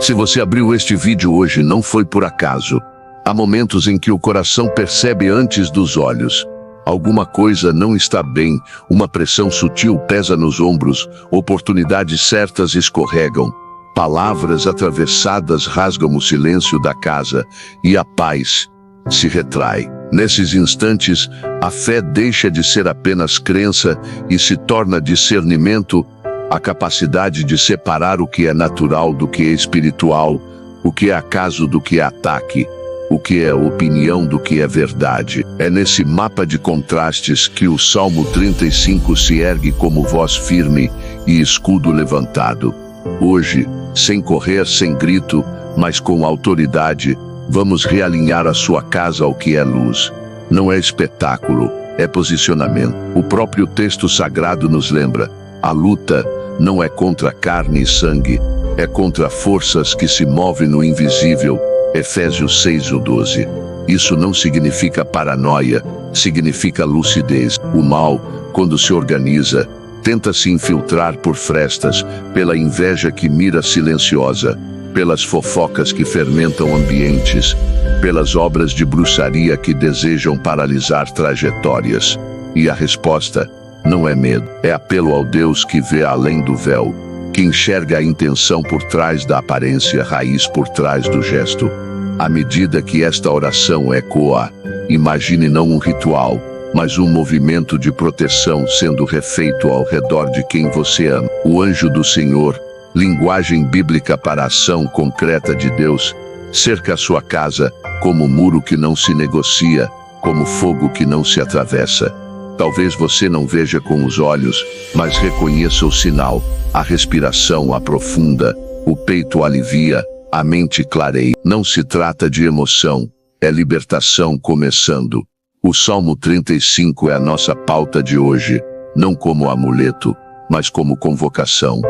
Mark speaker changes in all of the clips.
Speaker 1: Se você abriu este vídeo hoje, não foi por acaso. Há momentos em que o coração percebe antes dos olhos. Alguma coisa não está bem, uma pressão sutil pesa nos ombros, oportunidades certas escorregam, palavras atravessadas rasgam o silêncio da casa e a paz se retrai. Nesses instantes, a fé deixa de ser apenas crença e se torna discernimento, a capacidade de separar o que é natural do que é espiritual, o que é acaso do que é ataque, o que é opinião do que é verdade. É nesse mapa de contrastes que o Salmo 35 se ergue como voz firme e escudo levantado. Hoje, sem correr, sem grito, mas com autoridade, vamos realinhar a sua casa ao que é luz. Não é espetáculo, é posicionamento. O próprio texto sagrado nos lembra: a luta não é contra carne e sangue, é contra forças que se movem no invisível. Efésios 6:12. Isso não significa paranoia, significa lucidez. O mal, quando se organiza, tenta se infiltrar por frestas, pela inveja que mira silenciosa, pelas fofocas que fermentam ambientes, pelas obras de bruxaria que desejam paralisar trajetórias. E a resposta não é medo, é apelo ao Deus que vê além do véu, que enxerga a intenção por trás da aparência, raiz por trás do gesto. À medida que esta oração ecoa, imagine não um ritual, mas um movimento de proteção sendo refeito ao redor de quem você ama. O anjo do Senhor, linguagem bíblica para a ação concreta de Deus, cerca a sua casa como muro que não se negocia, como fogo que não se atravessa. Talvez você não veja com os olhos, mas reconheça o sinal. A respiração aprofunda, o peito alivia, a mente clareia. Não se trata de emoção, é libertação começando. O Salmo 35 é a nossa pauta de hoje, não como amuleto, mas como convocação.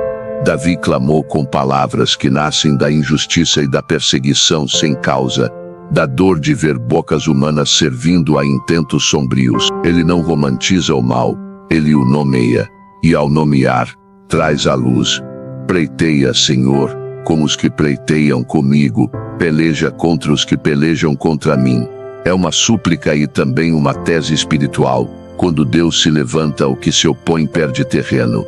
Speaker 1: Davi clamou com palavras que nascem da injustiça e da perseguição sem causa, da dor de ver bocas humanas servindo a intentos sombrios. Ele não romantiza o mal, ele o nomeia, e ao nomear, traz a luz. Pleiteia, Senhor, com os que pleiteiam comigo, peleja contra os que pelejam contra mim. É uma súplica e também uma tese espiritual. Quando Deus se levanta, o que se opõe perde terreno.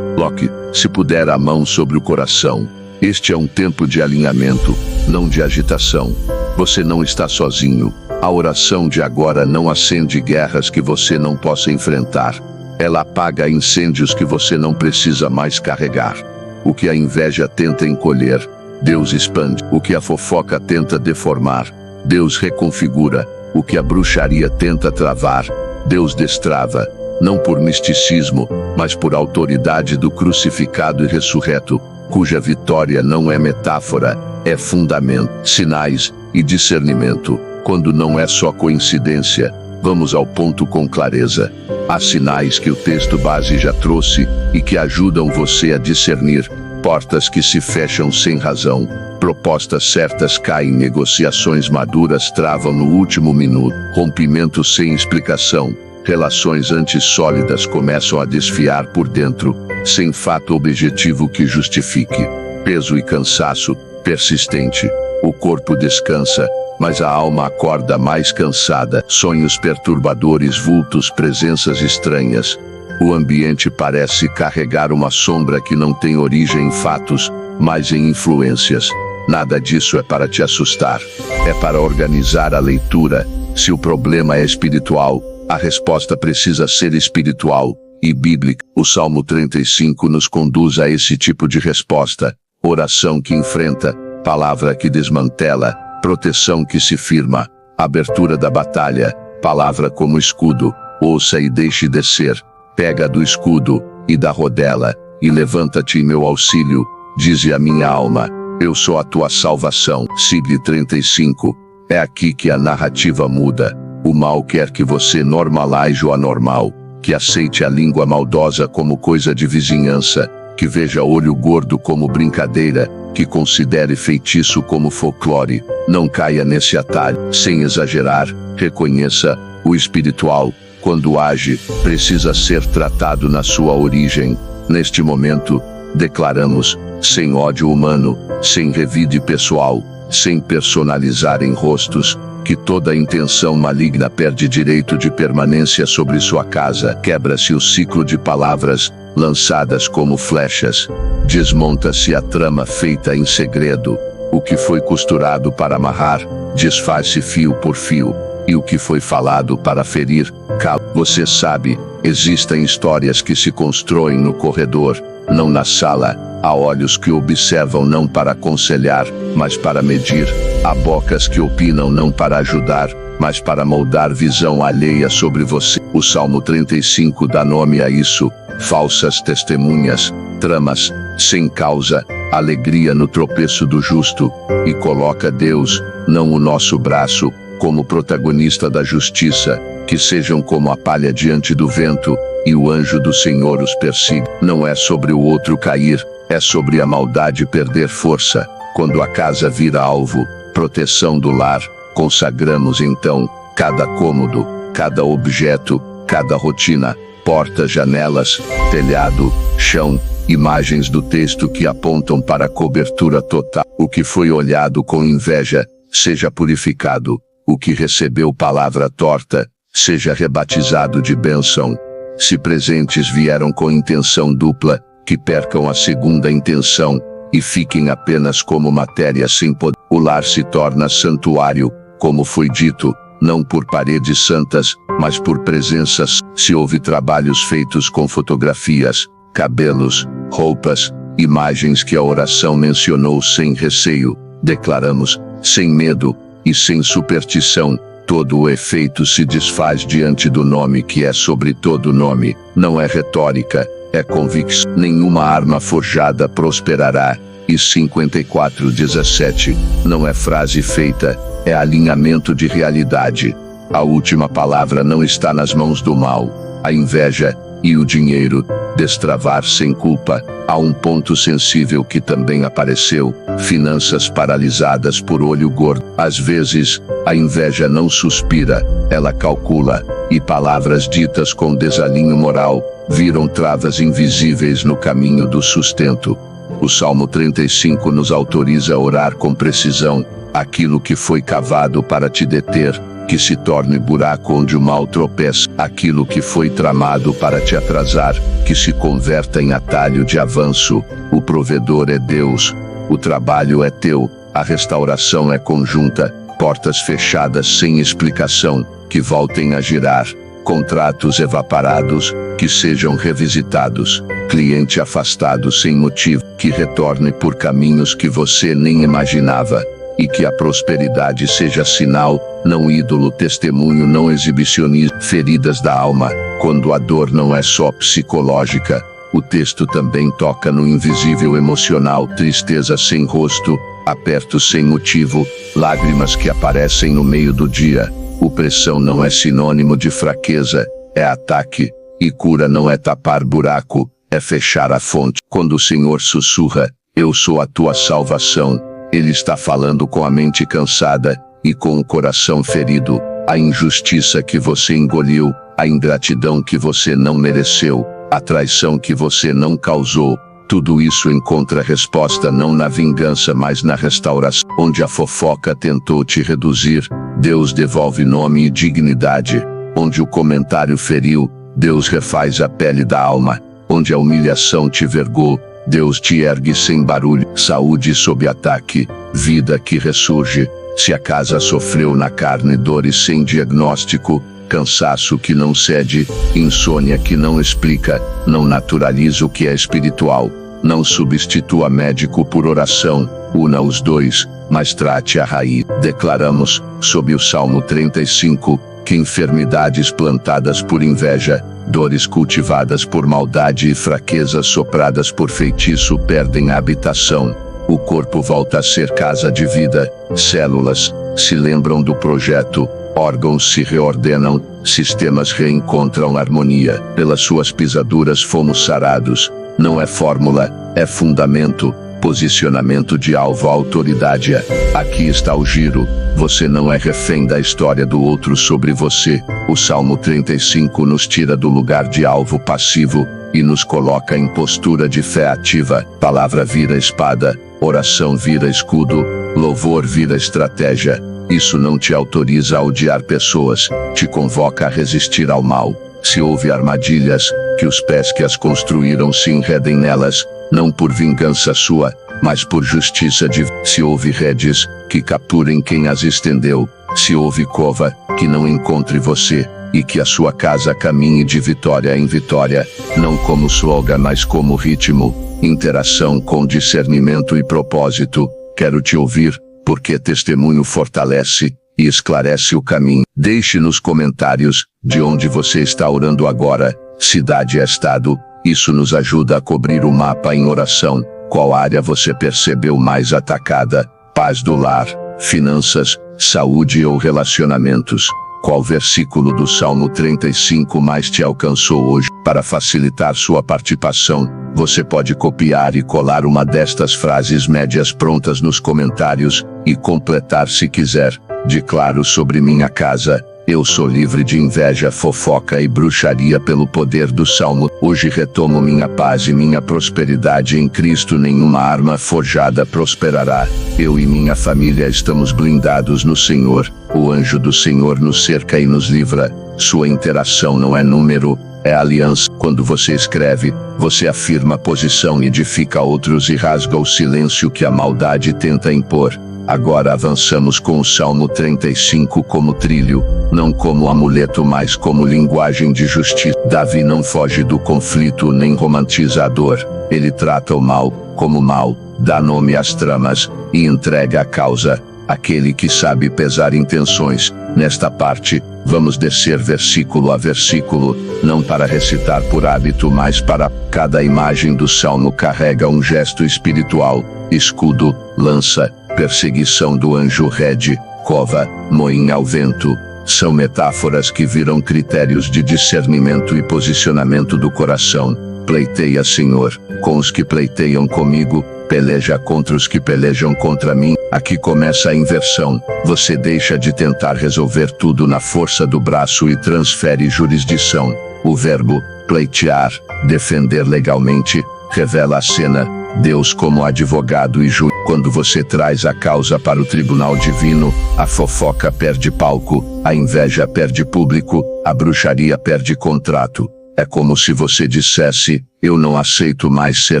Speaker 1: Coloque, se puder, a mão sobre o coração. Este é um tempo de alinhamento, não de agitação. Você não está sozinho. A oração de agora não acende guerras que você não possa enfrentar. Ela apaga incêndios que você não precisa mais carregar. O que a inveja tenta encolher, Deus expande. O que a fofoca tenta deformar, Deus reconfigura. O que a bruxaria tenta travar, Deus destrava. Não por misticismo, mas por autoridade do crucificado e ressurreto, cuja vitória não é metáfora, é fundamento. Sinais e discernimento. Quando não é só coincidência, vamos ao ponto com clareza. Há sinais que o texto base já trouxe e que ajudam você a discernir. Portas que se fecham sem razão, propostas certas caem, negociações maduras travam no último minuto, rompimentos sem explicação, relações antes sólidas começam a desfiar por dentro, sem fato objetivo que justifique. Peso e cansaço, persistente. O corpo descansa, mas a alma acorda mais cansada. Sonhos perturbadores, vultos, presenças estranhas. O ambiente parece carregar uma sombra que não tem origem em fatos, mas em influências. Nada disso é para te assustar. É para organizar a leitura. Se o problema é espiritual, a resposta precisa ser espiritual e bíblica. O Salmo 35 nos conduz a esse tipo de resposta. Oração que enfrenta, palavra que desmantela, proteção que se firma, abertura da batalha, palavra como escudo. Ouça e deixe descer. Pega do escudo e da rodela, e levanta-te em meu auxílio, dize a minha alma, eu sou a tua salvação. Sigli 35. É aqui que a narrativa muda. O mal quer que você normalize o anormal, que aceite a língua maldosa como coisa de vizinhança, que veja olho gordo como brincadeira, que considere feitiço como folclore. Não caia nesse atalho. Sem exagerar, reconheça o espiritual. Quando age, precisa ser tratado na sua origem. Neste momento, declaramos: sem ódio humano, sem revide pessoal, sem personalizar em rostos, que toda intenção maligna perde direito de permanência sobre sua casa. Quebra-se o ciclo de palavras, lançadas como flechas. Desmonta-se a trama feita em segredo. O que foi costurado para amarrar, desfaz-se fio por fio. E o que foi falado para ferir, cala. Você sabe, existem histórias que se constroem no corredor, não na sala. Há olhos que observam não para aconselhar, mas para medir. Há bocas que opinam não para ajudar, mas para moldar visão alheia sobre você. O Salmo 35 dá nome a isso: falsas testemunhas, tramas, sem causa, alegria no tropeço do justo, e coloca Deus, não o nosso braço, como protagonista da justiça, que sejam como a palha diante do vento, e o anjo do Senhor os persiga. Não é sobre o outro cair, é sobre a maldade perder força. Quando a casa vira alvo, proteção do lar, consagramos então cada cômodo, cada objeto, cada rotina, portas, janelas, telhado, chão, imagens do texto que apontam para a cobertura total. O que foi olhado com inveja, seja purificado. O que recebeu palavra torta, seja rebatizado de bênção. Se presentes vieram com intenção dupla, que percam a segunda intenção, e fiquem apenas como matéria sem poder. O lar se torna santuário, como foi dito, não por paredes santas, mas por presenças. Se houve trabalhos feitos com fotografias, cabelos, roupas, imagens que a oração mencionou sem receio, declaramos, sem medo e sem superstição, todo o efeito se desfaz diante do nome que é sobre todo nome. Não é retórica, é convicção. Nenhuma arma forjada prosperará. E 54:17, não é frase feita, é alinhamento de realidade. A última palavra não está nas mãos do mal. A inveja e o dinheiro, destravar sem culpa. Há um ponto sensível que também apareceu: finanças paralisadas por olho gordo. Às vezes, a inveja não suspira, ela calcula, e palavras ditas com desalinho moral viram travas invisíveis no caminho do sustento. O Salmo 35 nos autoriza a orar com precisão: aquilo que foi cavado para te deter, que se torne buraco onde o mal tropeça. Aquilo que foi tramado para te atrasar, que se converta em atalho de avanço. O provedor é Deus, o trabalho é teu, a restauração é conjunta. Portas fechadas sem explicação, que voltem a girar. Contratos evaparados, que sejam revisitados. Cliente afastado sem motivo, que retorne por caminhos que você nem imaginava. E que a prosperidade seja sinal, não ídolo, testemunho, não exibicionismo. Feridas da alma, quando a dor não é só psicológica, o texto também toca no invisível emocional. Tristeza sem rosto, aperto sem motivo, lágrimas que aparecem no meio do dia. Opressão não é sinônimo de fraqueza, é ataque. E cura não é tapar buraco, é fechar a fonte. Quando o Senhor sussurra: eu sou a tua salvação, Ele está falando com a mente cansada e com o coração ferido. A injustiça que você engoliu, a ingratidão que você não mereceu, a traição que você não causou, tudo isso encontra resposta não na vingança, mas na restauração. Onde a fofoca tentou te reduzir, Deus devolve nome e dignidade. Onde o comentário feriu, Deus refaz a pele da alma. Onde a humilhação te vergou, Deus te ergue sem barulho. Saúde sob ataque, vida que ressurge. Se a casa sofreu na carne dores sem diagnóstico, cansaço que não cede, insônia que não explica, não naturaliza o que é espiritual. Não substitua médico por oração, una os dois, mas trate a raiz. Declaramos, sob o Salmo 35, que enfermidades plantadas por inveja, dores cultivadas por maldade e fraquezas sopradas por feitiço perdem a habitação. O corpo volta a ser casa de vida, células se lembram do projeto, órgãos se reordenam, sistemas reencontram harmonia. Pelas suas pisaduras fomos sarados. Não é fórmula, é fundamento, posicionamento de alvo, autoridade. Aqui está o giro. Você não é refém da história do outro sobre você. O Salmo 35 nos tira do lugar de alvo passivo e nos coloca em postura de fé ativa. Palavra vira espada, oração vira escudo, louvor vira estratégia. Isso não te autoriza a odiar pessoas, te convoca a resistir ao mal. Se houve armadilhas, que os pés que as construíram se enredem nelas, não por vingança sua, mas por justiça divina. Se houve redes, que capturem quem as estendeu. Se houve cova, que não encontre você, e que a sua casa caminhe de vitória em vitória, não como slogan, mas como ritmo, interação com discernimento e propósito. Quero te ouvir, porque testemunho fortalece e esclarece o caminho. Deixe nos comentários de onde você está orando agora, cidade e estado. Isso nos ajuda a cobrir o mapa em oração. Qual área você percebeu mais atacada? Paz do lar, finanças, saúde ou relacionamentos? Qual versículo do Salmo 35 mais te alcançou hoje? Para facilitar sua participação, você pode copiar e colar uma destas frases médias prontas nos comentários e completar se quiser. Declaro sobre minha casa: eu sou livre de inveja, fofoca e bruxaria pelo poder do Salmo. Hoje retomo minha paz e minha prosperidade em Cristo. Nenhuma arma forjada prosperará. Eu e minha família estamos blindados no Senhor. O anjo do Senhor nos cerca e nos livra. Sua interação não é número, é aliança. Quando você escreve, você afirma a posição, edifica outros e rasga o silêncio que a maldade tenta impor. Agora avançamos com o Salmo 35 como trilho, não como amuleto, mas como linguagem de justiça. Davi não foge do conflito nem romantiza a dor. Ele trata o mal como mal, dá nome às tramas e entrega a causa. Aquele que sabe pesar intenções. Nesta parte, vamos descer versículo a versículo, não para recitar por hábito, mas para cada imagem do Salmo carrega um gesto espiritual: escudo, lança, perseguição do anjo, rede, cova, moinho ao vento. São metáforas que viram critérios de discernimento e posicionamento do coração. Pleiteia, Senhor, com os que pleiteiam comigo, peleja contra os que pelejam contra mim. Aqui começa a inversão. Você deixa de tentar resolver tudo na força do braço e transfere jurisdição. O verbo pleitear, defender legalmente, revela a cena: Deus como advogado e juiz. Quando você traz a causa para o tribunal divino, a fofoca perde palco, a inveja perde público, a bruxaria perde contrato. É como se você dissesse: eu não aceito mais ser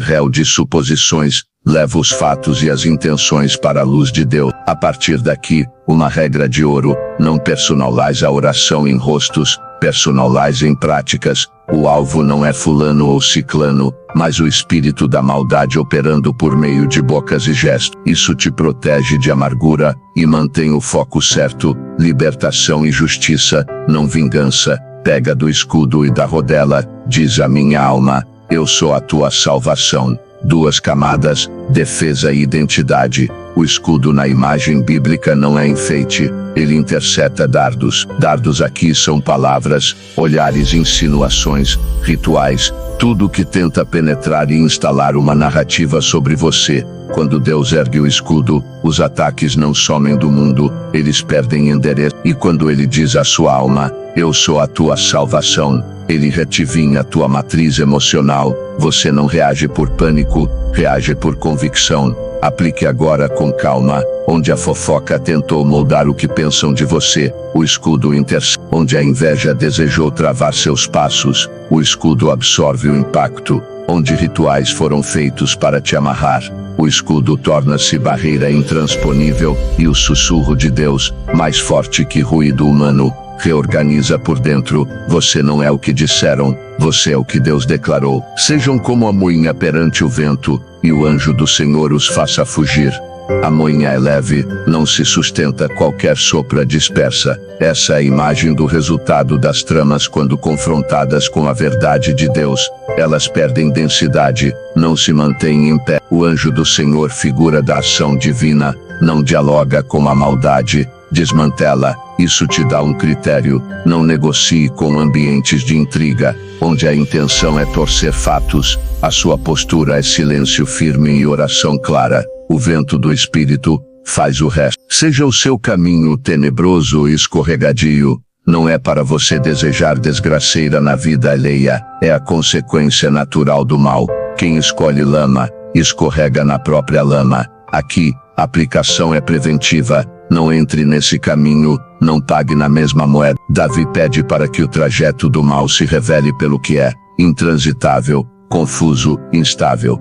Speaker 1: réu de suposições, levo os fatos e as intenções para a luz de Deus. A partir daqui, uma regra de ouro: não personalize a oração em rostos, personalize em práticas. O alvo não é fulano ou ciclano, mas o espírito da maldade operando por meio de bocas e gestos. Isso te protege de amargura e mantém o foco certo: libertação e justiça, não vingança. Pega do escudo e da rodela, diz a minha alma: eu sou a tua salvação. Duas camadas: defesa e identidade. O escudo na imagem bíblica não é enfeite, ele intercepta dardos. Dardos aqui são palavras, olhares, insinuações, rituais, tudo que tenta penetrar e instalar uma narrativa sobre você. Quando Deus ergue o escudo, os ataques não somem do mundo, eles perdem endereço. E quando ele diz à sua alma: eu sou a tua salvação, ele retivinha a tua matriz emocional. Você não reage por pânico, reage por convicção. Aplique agora com calma. Onde a fofoca tentou moldar o que pensam de você, o escudo intercede. Onde a inveja desejou travar seus passos, o escudo absorve o impacto. Onde rituais foram feitos para te amarrar, o escudo torna-se barreira intransponível, e o sussurro de Deus, mais forte que ruído humano, reorganiza por dentro. Você não é o que disseram, você é o que Deus declarou. Sejam como a moinha perante o vento, e o anjo do Senhor os faça fugir. A moinha é leve, não se sustenta, qualquer sopro a dispersa. Essa é a imagem do resultado das tramas quando confrontadas com a verdade de Deus. Elas perdem densidade, não se mantêm em pé. O anjo do Senhor, figura da ação divina, não dialoga com a maldade, desmantela. Isso te dá um critério: não negocie com ambientes de intriga, onde a intenção é torcer fatos. A sua postura é silêncio firme e oração clara. O vento do Espírito faz o resto. Seja o seu caminho tenebroso e escorregadio, não é para você desejar desgraceira na vida alheia, é a consequência natural do mal. Quem escolhe lama, escorrega na própria lama. Aqui, a aplicação é preventiva. Não entre nesse caminho, não pague na mesma moeda. Davi pede para que o trajeto do mal se revele pelo que é, intransitável, confuso, instável.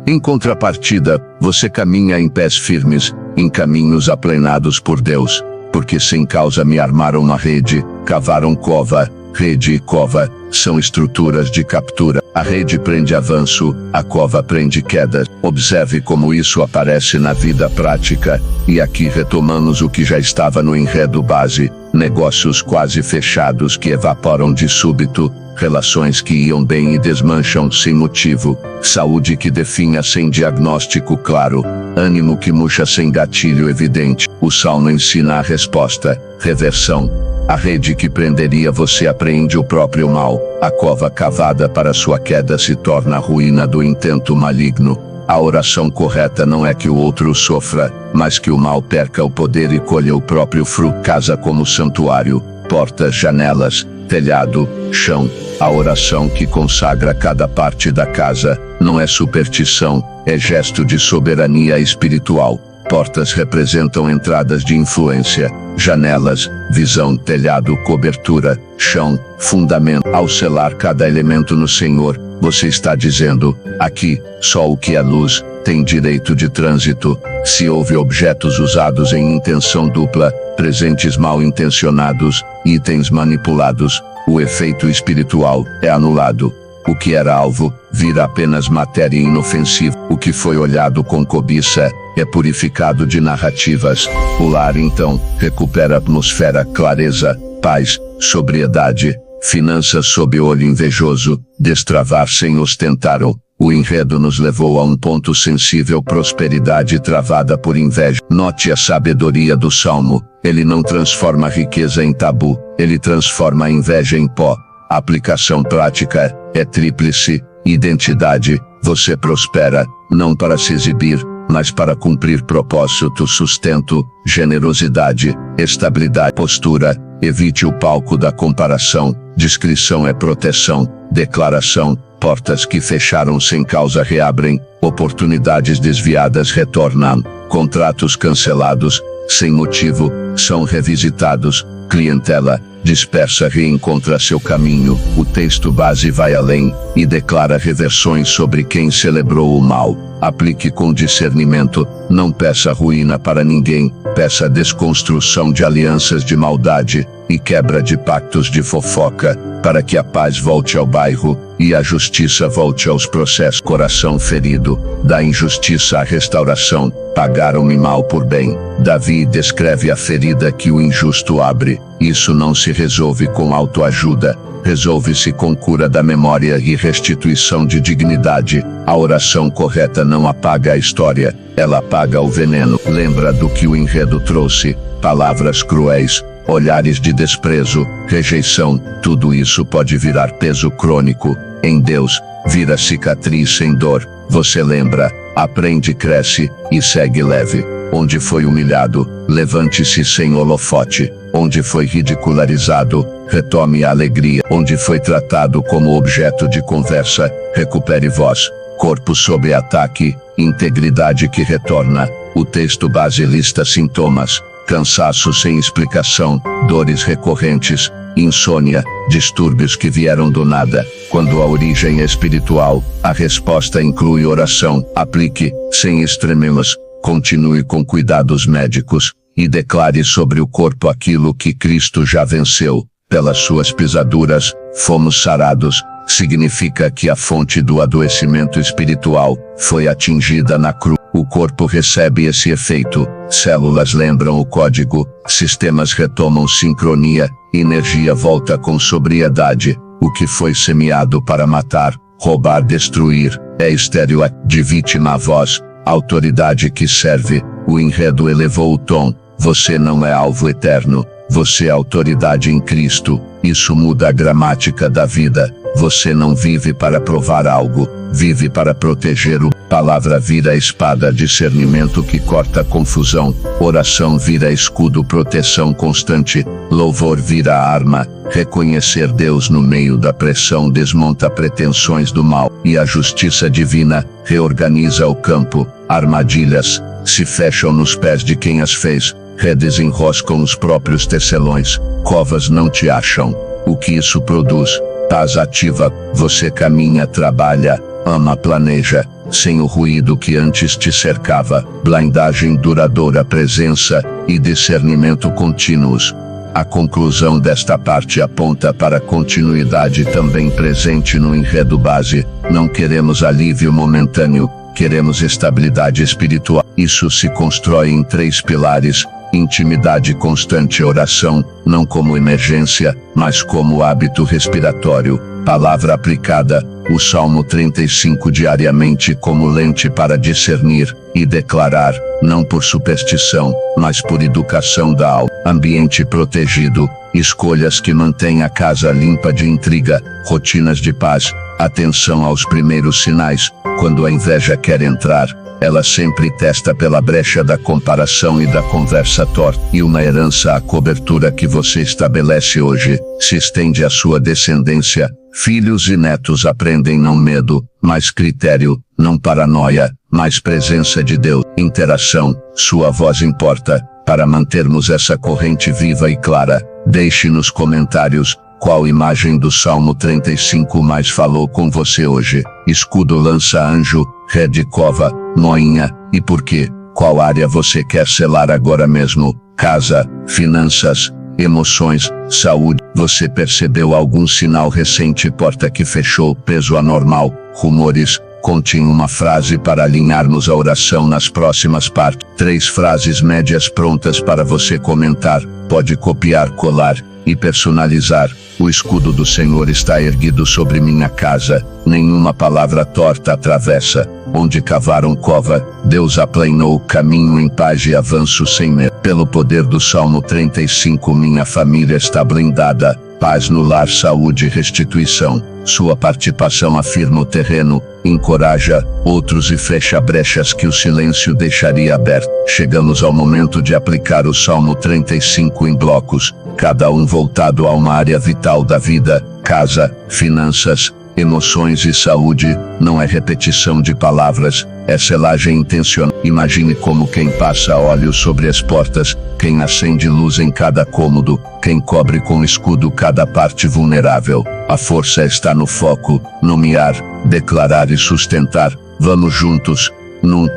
Speaker 1: Em contrapartida, você caminha em pés firmes, em caminhos aplanados por Deus, porque sem causa me armaram uma rede, cavaram cova. Rede e cova são estruturas de captura. A rede prende avanço, a cova prende queda. Observe como isso aparece na vida prática, e aqui retomamos o que já estava no enredo base: negócios quase fechados que evaporam de súbito, relações que iam bem e desmancham sem motivo, saúde que definha sem diagnóstico claro, ânimo que murcha sem gatilho evidente. O Salmo ensina a resposta: reversão. A rede que prenderia você apreende o próprio mal, a cova cavada para sua queda se torna a ruína do intento maligno. A oração correta não é que o outro sofra, mas que o mal perca o poder e colha o próprio fruto. Casa como santuário, portas, janelas, telhado, chão. A oração que consagra cada parte da casa não é superstição, é gesto de soberania espiritual. Portas representam entradas de influência, janelas, visão, telhado, cobertura, chão, fundamento. Ao selar cada elemento no Senhor, você está dizendo: aqui, só o que é luz tem direito de trânsito. Se houve objetos usados em intenção dupla, presentes mal intencionados, itens manipulados, o efeito espiritual é anulado. O que era alvo, vira apenas matéria inofensiva. O que foi olhado com cobiça, é purificado de narrativas. O lar então, recupera atmosfera, clareza, paz, sobriedade, finanças sob olho invejoso, destravar sem ostentar. O enredo nos levou a um ponto sensível: prosperidade travada por inveja. Note a sabedoria do Salmo: ele não transforma a riqueza em tabu, ele transforma a inveja em pó. A aplicação prática é tríplice: identidade, você prospera, não para se exibir, mas para cumprir propósito. Sustento, generosidade, estabilidade. Postura, evite o palco da comparação. Discrição é proteção. Declaração, portas que fecharam sem causa reabrem, oportunidades desviadas retornam, contratos cancelados, sem motivo, são revisitados. Clientela dispersa reencontra seu caminho. O texto base vai além e declara reversões sobre quem celebrou o mal. Aplique com discernimento, não peça ruína para ninguém, peça desconstrução de alianças de maldade e quebra de pactos de fofoca, para que a paz volte ao bairro e a justiça volte aos processos. Coração ferido, da injustiça à restauração, pagaram-me mal por bem. Davi descreve a ferida que o injusto abre. Isso não se resolve com autoajuda, resolve-se com cura da memória e restituição de dignidade. A oração correta não apaga a história, ela apaga o veneno. Lembra do que o enredo trouxe: palavras cruéis, olhares de desprezo, rejeição. Tudo isso pode virar peso crônico. Em Deus, vira cicatriz sem dor. Você lembra, aprende, cresce e segue leve. Onde foi humilhado, levante-se sem holofote. Onde foi ridicularizado, retome a alegria. Onde foi tratado como objeto de conversa, recupere voz. Corpo sob ataque, integridade que retorna. O texto base lista sintomas: cansaço sem explicação, dores recorrentes, insônia, distúrbios que vieram do nada. Quando a origem é espiritual, a resposta inclui oração. Aplique, sem extremismos, continue com cuidados médicos, e declare sobre o corpo aquilo que Cristo já venceu. Pelas suas pisaduras, fomos sarados. Significa que a fonte do adoecimento espiritual foi atingida na cruz. O corpo recebe esse efeito, células lembram o código, sistemas retomam sincronia, energia volta com sobriedade. O que foi semeado para matar, roubar, destruir, é estéril. De vítima a voz, autoridade que serve. O enredo elevou o tom: você não é alvo eterno, você é autoridade em Cristo. Isso muda a gramática da vida. Você não vive para provar algo, vive para proteger o. Palavra vira espada, discernimento que corta confusão. Oração vira escudo, proteção constante. Louvor vira arma. Reconhecer Deus no meio da pressão desmonta pretensões do mal. E a justiça divina reorganiza o campo. Armadilhas se fecham nos pés de quem as fez. Redes enroscam os próprios tecelões. Covas não te acham. O que isso produz? Paz ativa. Você caminha, trabalha, ama, planeja, sem o ruído que antes te cercava. Blindagem duradoura, presença e discernimento contínuos. A conclusão desta parte aponta para a continuidade também presente no enredo base. Não queremos alívio momentâneo, queremos estabilidade espiritual. Isso se constrói em 3 pilares: intimidade constante, oração, não como emergência, mas como hábito respiratório. Palavra aplicada, o Salmo 35 diariamente como lente para discernir e declarar, não por superstição, mas por educação da alma. Ambiente protegido, escolhas que mantêm a casa limpa de intriga, rotinas de paz, atenção aos primeiros sinais. Quando a inveja quer entrar, ela sempre testa pela brecha da comparação e da conversa torta. E uma herança, a cobertura que você estabelece hoje, se estende à sua descendência. Filhos e netos aprendem não medo, mas critério, não paranoia, mas presença de Deus. Interação, sua voz importa. Para mantermos essa corrente viva e clara, deixe nos comentários qual imagem do Salmo 35 mais falou com você hoje. Escudo, lança, anjo, rede, cova, moinha, e por quê? Qual área você quer selar agora mesmo? Casa, finanças, emoções, saúde. Você percebeu algum sinal recente? Porta que fechou, peso anormal, rumores. Conte em uma frase para alinharmos a oração nas próximas partes. 3 frases médias prontas para você comentar. Pode copiar, colar e personalizar. O escudo do Senhor está erguido sobre minha casa. Nenhuma palavra torta atravessa. Onde cavaram cova, Deus aplanou o caminho em paz e avanço sem medo. Pelo poder do Salmo 35, minha família está blindada. Paz no lar, saúde e restituição. Sua participação afirma o terreno, encoraja outros e fecha brechas que o silêncio deixaria aberto. Chegamos ao momento de aplicar o Salmo 35 em blocos, cada um voltado a uma área vital da vida: casa, finanças, emoções e saúde. Não é repetição de palavras, é selagem intencional. Imagine como quem passa óleo sobre as portas, quem acende luz em cada cômodo, quem cobre com escudo cada parte vulnerável. A força está no foco, nomear, declarar e sustentar. Vamos juntos.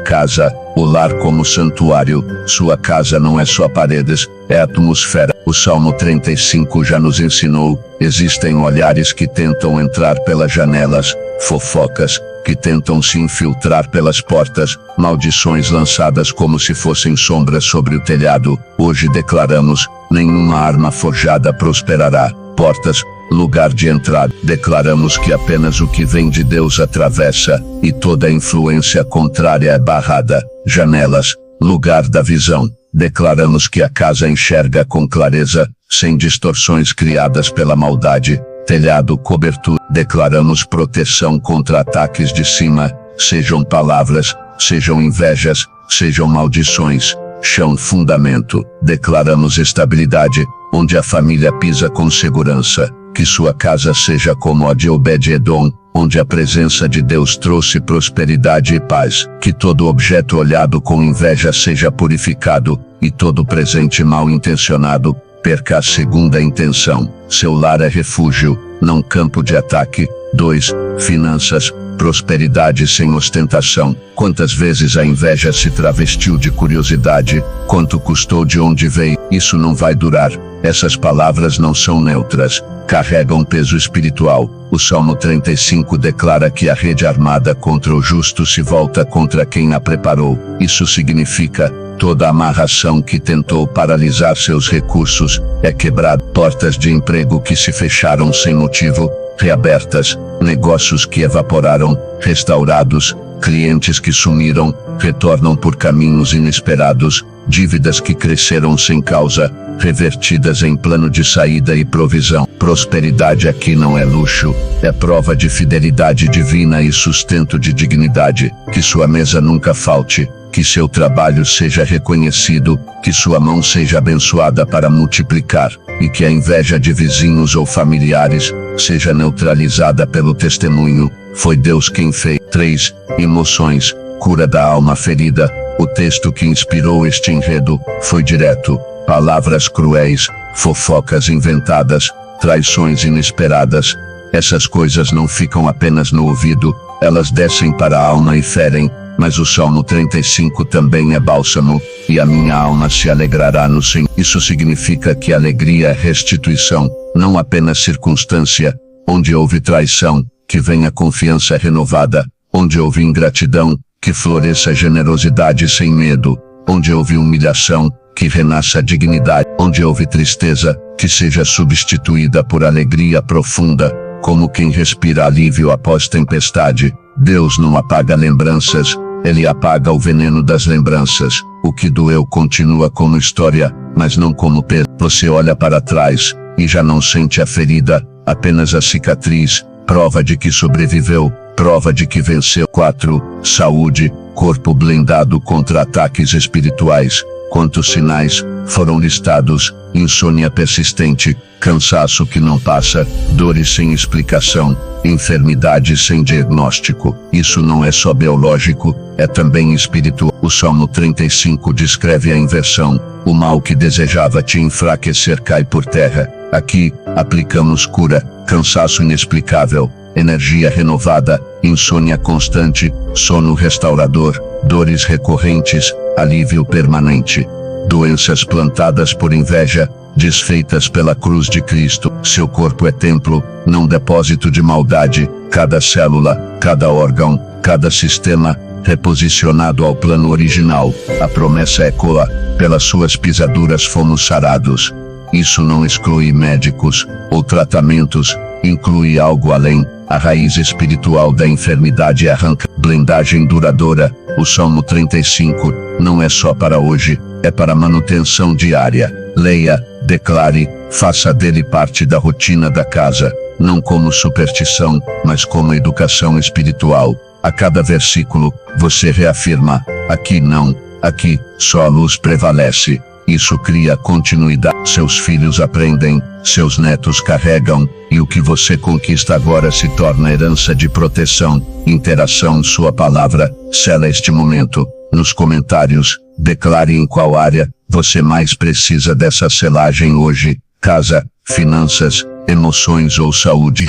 Speaker 1: Casa, o lar como santuário. Sua casa não é só paredes, é atmosfera. O Salmo 35 já nos ensinou: existem olhares que tentam entrar pelas janelas, fofocas que tentam se infiltrar pelas portas, maldições lançadas como se fossem sombras sobre o telhado. Hoje declaramos: nenhuma arma forjada prosperará. Portas, lugar de entrada. Declaramos que apenas o que vem de Deus atravessa, e toda influência contrária é barrada. Janelas, lugar da visão. Declaramos que a casa enxerga com clareza, sem distorções criadas pela maldade. Telhado, cobertura. Declaramos proteção contra ataques de cima, sejam palavras, sejam invejas, sejam maldições. Chão, fundamento. Declaramos estabilidade, onde a família pisa com segurança. Que sua casa seja como a de Obed-Edom, onde a presença de Deus trouxe prosperidade e paz. Que todo objeto olhado com inveja seja purificado, e todo presente mal intencionado perca a segunda intenção. Seu lar é refúgio, não campo de ataque. 2. Finanças, prosperidade sem ostentação. Quantas vezes a inveja se travestiu de curiosidade? Quanto custou, de onde veio? Isso não vai durar. Essas palavras não são neutras, carregam peso espiritual. O Salmo 35 declara que a rede armada contra o justo se volta contra quem a preparou. Isso significa: toda amarração que tentou paralisar seus recursos é quebrada. Portas de emprego que se fecharam sem motivo, reabertas. Negócios que evaporaram, restaurados. Clientes que sumiram, retornam por caminhos inesperados. dívidas que cresceram sem causa, revertidas em plano de saída e provisão. Prosperidade aqui não é luxo, é prova de fidelidade divina e sustento de dignidade. Que sua mesa nunca falte, que seu trabalho seja reconhecido, que sua mão seja abençoada para multiplicar, e que a inveja de vizinhos ou familiares seja neutralizada pelo testemunho. Foi Deus quem fez. 3. Emoções, cura da alma ferida. O texto que inspirou este enredo foi direto. Palavras cruéis, fofocas inventadas, traições inesperadas. Essas coisas não ficam apenas no ouvido, elas descem para a alma e ferem. Mas o Salmo 35 também é bálsamo, e a minha alma se alegrará no Senhor. Isso significa que alegria é restituição, não apenas circunstância. Onde houve traição, que venha confiança renovada. Onde houve ingratidão, que floresça generosidade sem medo. Onde houve humilhação, que renasça dignidade. Onde houve tristeza, que seja substituída por alegria profunda, como quem respira alívio após tempestade. Deus não apaga lembranças, Ele apaga o veneno das lembranças. O que doeu continua como história, mas não como peso. Você olha para trás, e já não sente a ferida, apenas a cicatriz, prova de que sobreviveu, prova de que venceu. 4. Saúde, corpo blindado contra ataques espirituais. Quantos sinais foram listados? Insônia persistente, cansaço que não passa, dores sem explicação, enfermidade sem diagnóstico. Isso não é só biológico, é também espiritual. O Salmo 35 descreve a inversão. O mal que desejava te enfraquecer cai por terra. Aqui, aplicamos cura, cansaço inexplicável, energia renovada, insônia constante, sono restaurador, dores recorrentes, alívio permanente. Doenças plantadas por inveja, desfeitas pela cruz de Cristo. Seu corpo é templo, não depósito de maldade. Cada célula, cada órgão, cada sistema, reposicionado ao plano original. A promessa ecoa: pelas suas pisaduras fomos sarados. Isso não exclui médicos ou tratamentos, inclui algo além. A raiz espiritual da enfermidade arranca. Blindagem duradoura. O Salmo 35 não é só para hoje, é para manutenção diária. Leia, declare, faça dele parte da rotina da casa, não como superstição, mas como educação espiritual. A cada versículo, você reafirma: aqui não, aqui só a luz prevalece. Isso cria continuidade. Seus filhos aprendem, seus netos carregam, e o que você conquista agora se torna herança de proteção. Interação. Sua palavra sela este momento. Nos comentários, declare em qual área você mais precisa dessa selagem hoje: casa, finanças, emoções ou saúde.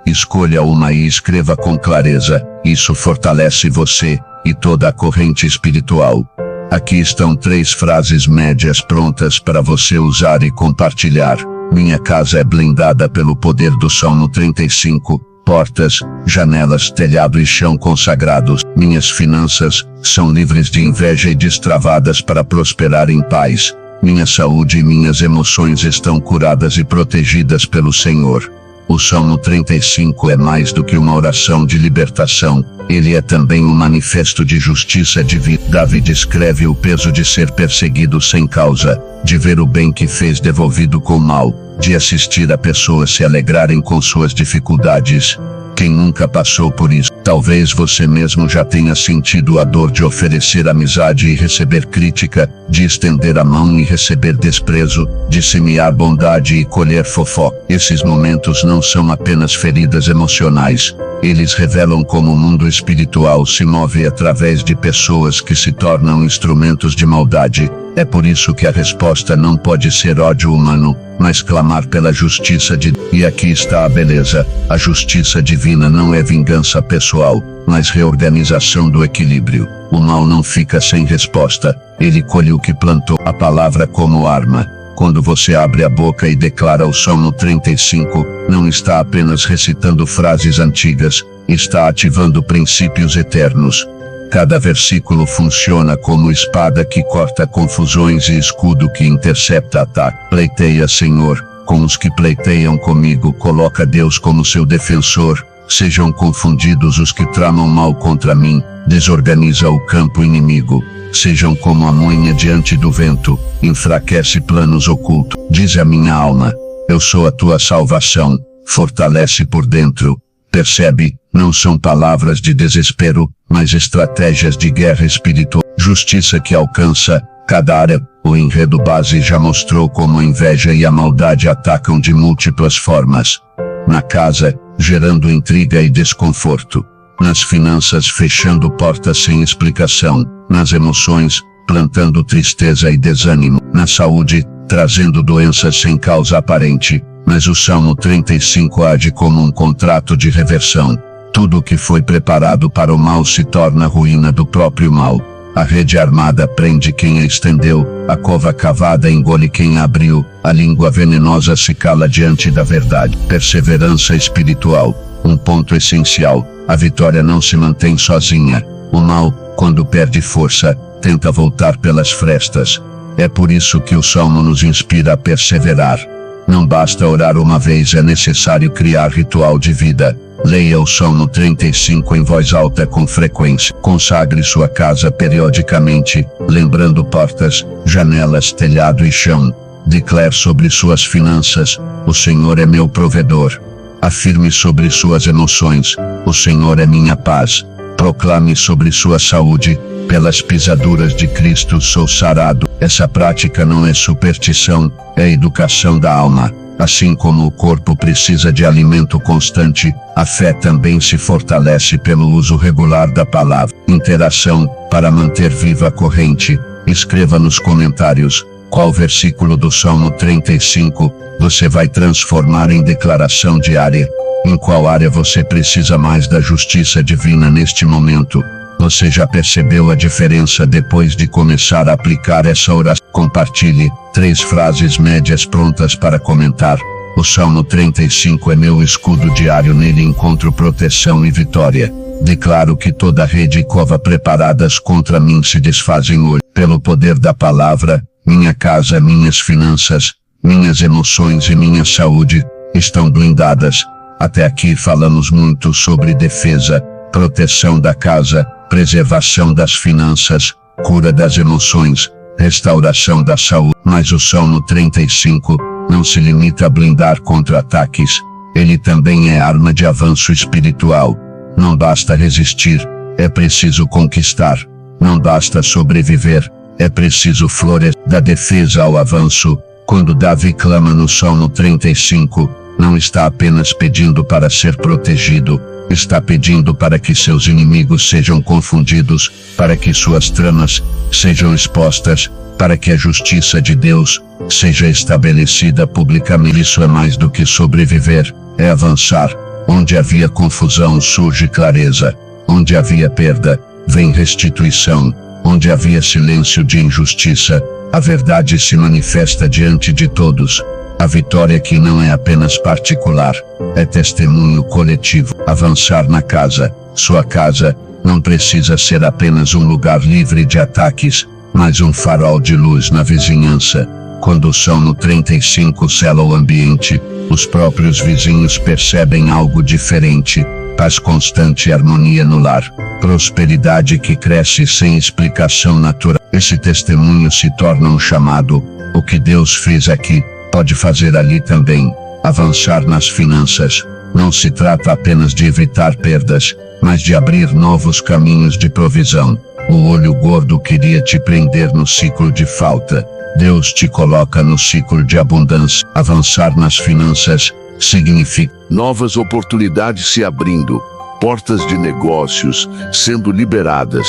Speaker 1: Escolha uma e escreva com clareza. Isso fortalece você e toda a corrente espiritual. Aqui estão 3 frases médias prontas para você usar e compartilhar. Minha casa é blindada pelo poder do Salmo 35. Portas, janelas, telhado e chão consagrados. Minhas finanças são livres de inveja e destravadas para prosperar em paz. Minha saúde e minhas emoções estão curadas e protegidas pelo Senhor. O Salmo 35 é mais do que uma oração de libertação, ele é também um manifesto de justiça divina. Davi descreve o peso de ser perseguido sem causa, de ver o bem que fez devolvido com mal, de assistir a pessoas se alegrarem com suas dificuldades. Quem nunca passou por isso? Talvez você mesmo já tenha sentido a dor de oferecer amizade e receber crítica, de estender a mão e receber desprezo, de semear bondade e colher fofoca. Esses momentos não são apenas feridas emocionais. Eles revelam como o mundo espiritual se move através de pessoas que se tornam instrumentos de maldade. É por isso que a resposta não pode ser ódio humano, mas clamar pela justiça de Deus. E aqui está a beleza: a justiça divina não é vingança pessoal, mas reorganização do equilíbrio. O mal não fica sem resposta, ele colhe o que plantou. A palavra como arma. Quando você abre a boca e declara o Salmo 35, não está apenas recitando frases antigas, está ativando princípios eternos. Cada versículo funciona como espada que corta confusões e escudo que intercepta ataque. Pleiteia, Senhor, com os que pleiteiam comigo. Coloca Deus como seu defensor. Sejam confundidos os que tramam mal contra mim. Desorganiza o campo inimigo. sejam como a moinha diante do vento, enfraquece planos ocultos. Diz a minha alma: eu sou a tua salvação, fortalece por dentro. Percebe, não são palavras de desespero, mas estratégias de guerra espiritual. Justiça que alcança cada área. O enredo base já mostrou como a inveja e a maldade atacam de múltiplas formas. Na casa, gerando intriga e desconforto. Nas finanças, fechando portas sem explicação. Nas emoções, plantando tristeza e desânimo. Na saúde, trazendo doenças sem causa aparente. Mas o Salmo 35 age como um contrato de reversão. Tudo o que foi preparado para o mal se torna ruína do próprio mal. A rede armada prende quem a estendeu, a cova cavada engole quem a abriu, a língua venenosa se cala diante da verdade. Perseverança espiritual, um ponto essencial. A vitória não se mantém sozinha. O mal, quando perde força, tenta voltar pelas frestas. É por isso que o Salmo nos inspira a perseverar. Não basta orar uma vez, é necessário criar ritual de vida. Leia o Salmo 35 em voz alta com frequência. Consagre sua casa periodicamente, lembrando portas, janelas, telhado e chão. Declare sobre suas finanças: o Senhor é meu provedor. Afirme sobre suas emoções: o Senhor é minha paz. Proclame sobre sua saúde: pelas pisaduras de Cristo sou sarado. Essa prática não é superstição, é educação da alma. Assim como o corpo precisa de alimento constante, a fé também se fortalece pelo uso regular da palavra. Interação, para manter viva a corrente. Escreva nos comentários qual versículo do Salmo 35 você vai transformar em declaração diária. Em qual área você precisa mais da justiça divina neste momento? Você já percebeu a diferença depois de começar a aplicar essa oração? Compartilhe 3 frases médias prontas para comentar. O Salmo 35 é meu escudo diário, nele encontro proteção e vitória. Declaro que toda rede e cova preparadas contra mim se desfazem hoje. Pelo poder da palavra, minha casa, minhas finanças, minhas emoções e minha saúde estão blindadas. Até aqui falamos muito sobre defesa, proteção da casa, preservação das finanças, cura das emoções, restauração da saúde. Mas o Salmo 35 não se limita a blindar contra ataques. Ele também é arma de avanço espiritual. Não basta resistir, é preciso conquistar. Não basta sobreviver, é preciso florescer. Da defesa ao avanço. Quando Davi clama no Salmo 35, não está apenas pedindo para ser protegido, está pedindo para que seus inimigos sejam confundidos, para que suas tramas sejam expostas, para que a justiça de Deus seja estabelecida publicamente. Isso é mais do que sobreviver, é avançar. Onde havia confusão surge clareza, onde havia perda, vem restituição, onde havia silêncio de injustiça, a verdade se manifesta diante de todos. A vitória que não é apenas particular, é testemunho coletivo. Avançar na casa. Sua casa não precisa ser apenas um lugar livre de ataques, mas um farol de luz na vizinhança. Quando o Salmo 35 sela o ambiente, os próprios vizinhos percebem algo diferente. Paz constante e harmonia no lar. Prosperidade que cresce sem explicação natural. Esse testemunho se torna um chamado. O que Deus fez aqui, pode fazer ali também. Avançar nas finanças. Não se trata apenas de evitar perdas, mas de abrir novos caminhos de provisão. O olho gordo queria te prender no ciclo de falta. Deus te coloca no ciclo de abundância. Avançar nas finanças significa novas oportunidades se abrindo, portas de negócios sendo liberadas,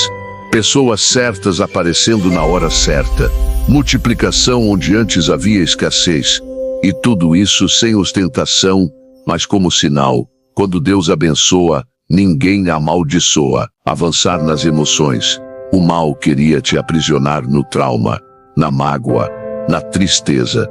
Speaker 1: pessoas certas aparecendo na hora certa, multiplicação onde antes havia escassez. E tudo isso sem ostentação, mas como sinal. Quando Deus abençoa, ninguém amaldiçoa. Avançar nas emoções. O mal queria te aprisionar no trauma, na mágoa, na tristeza.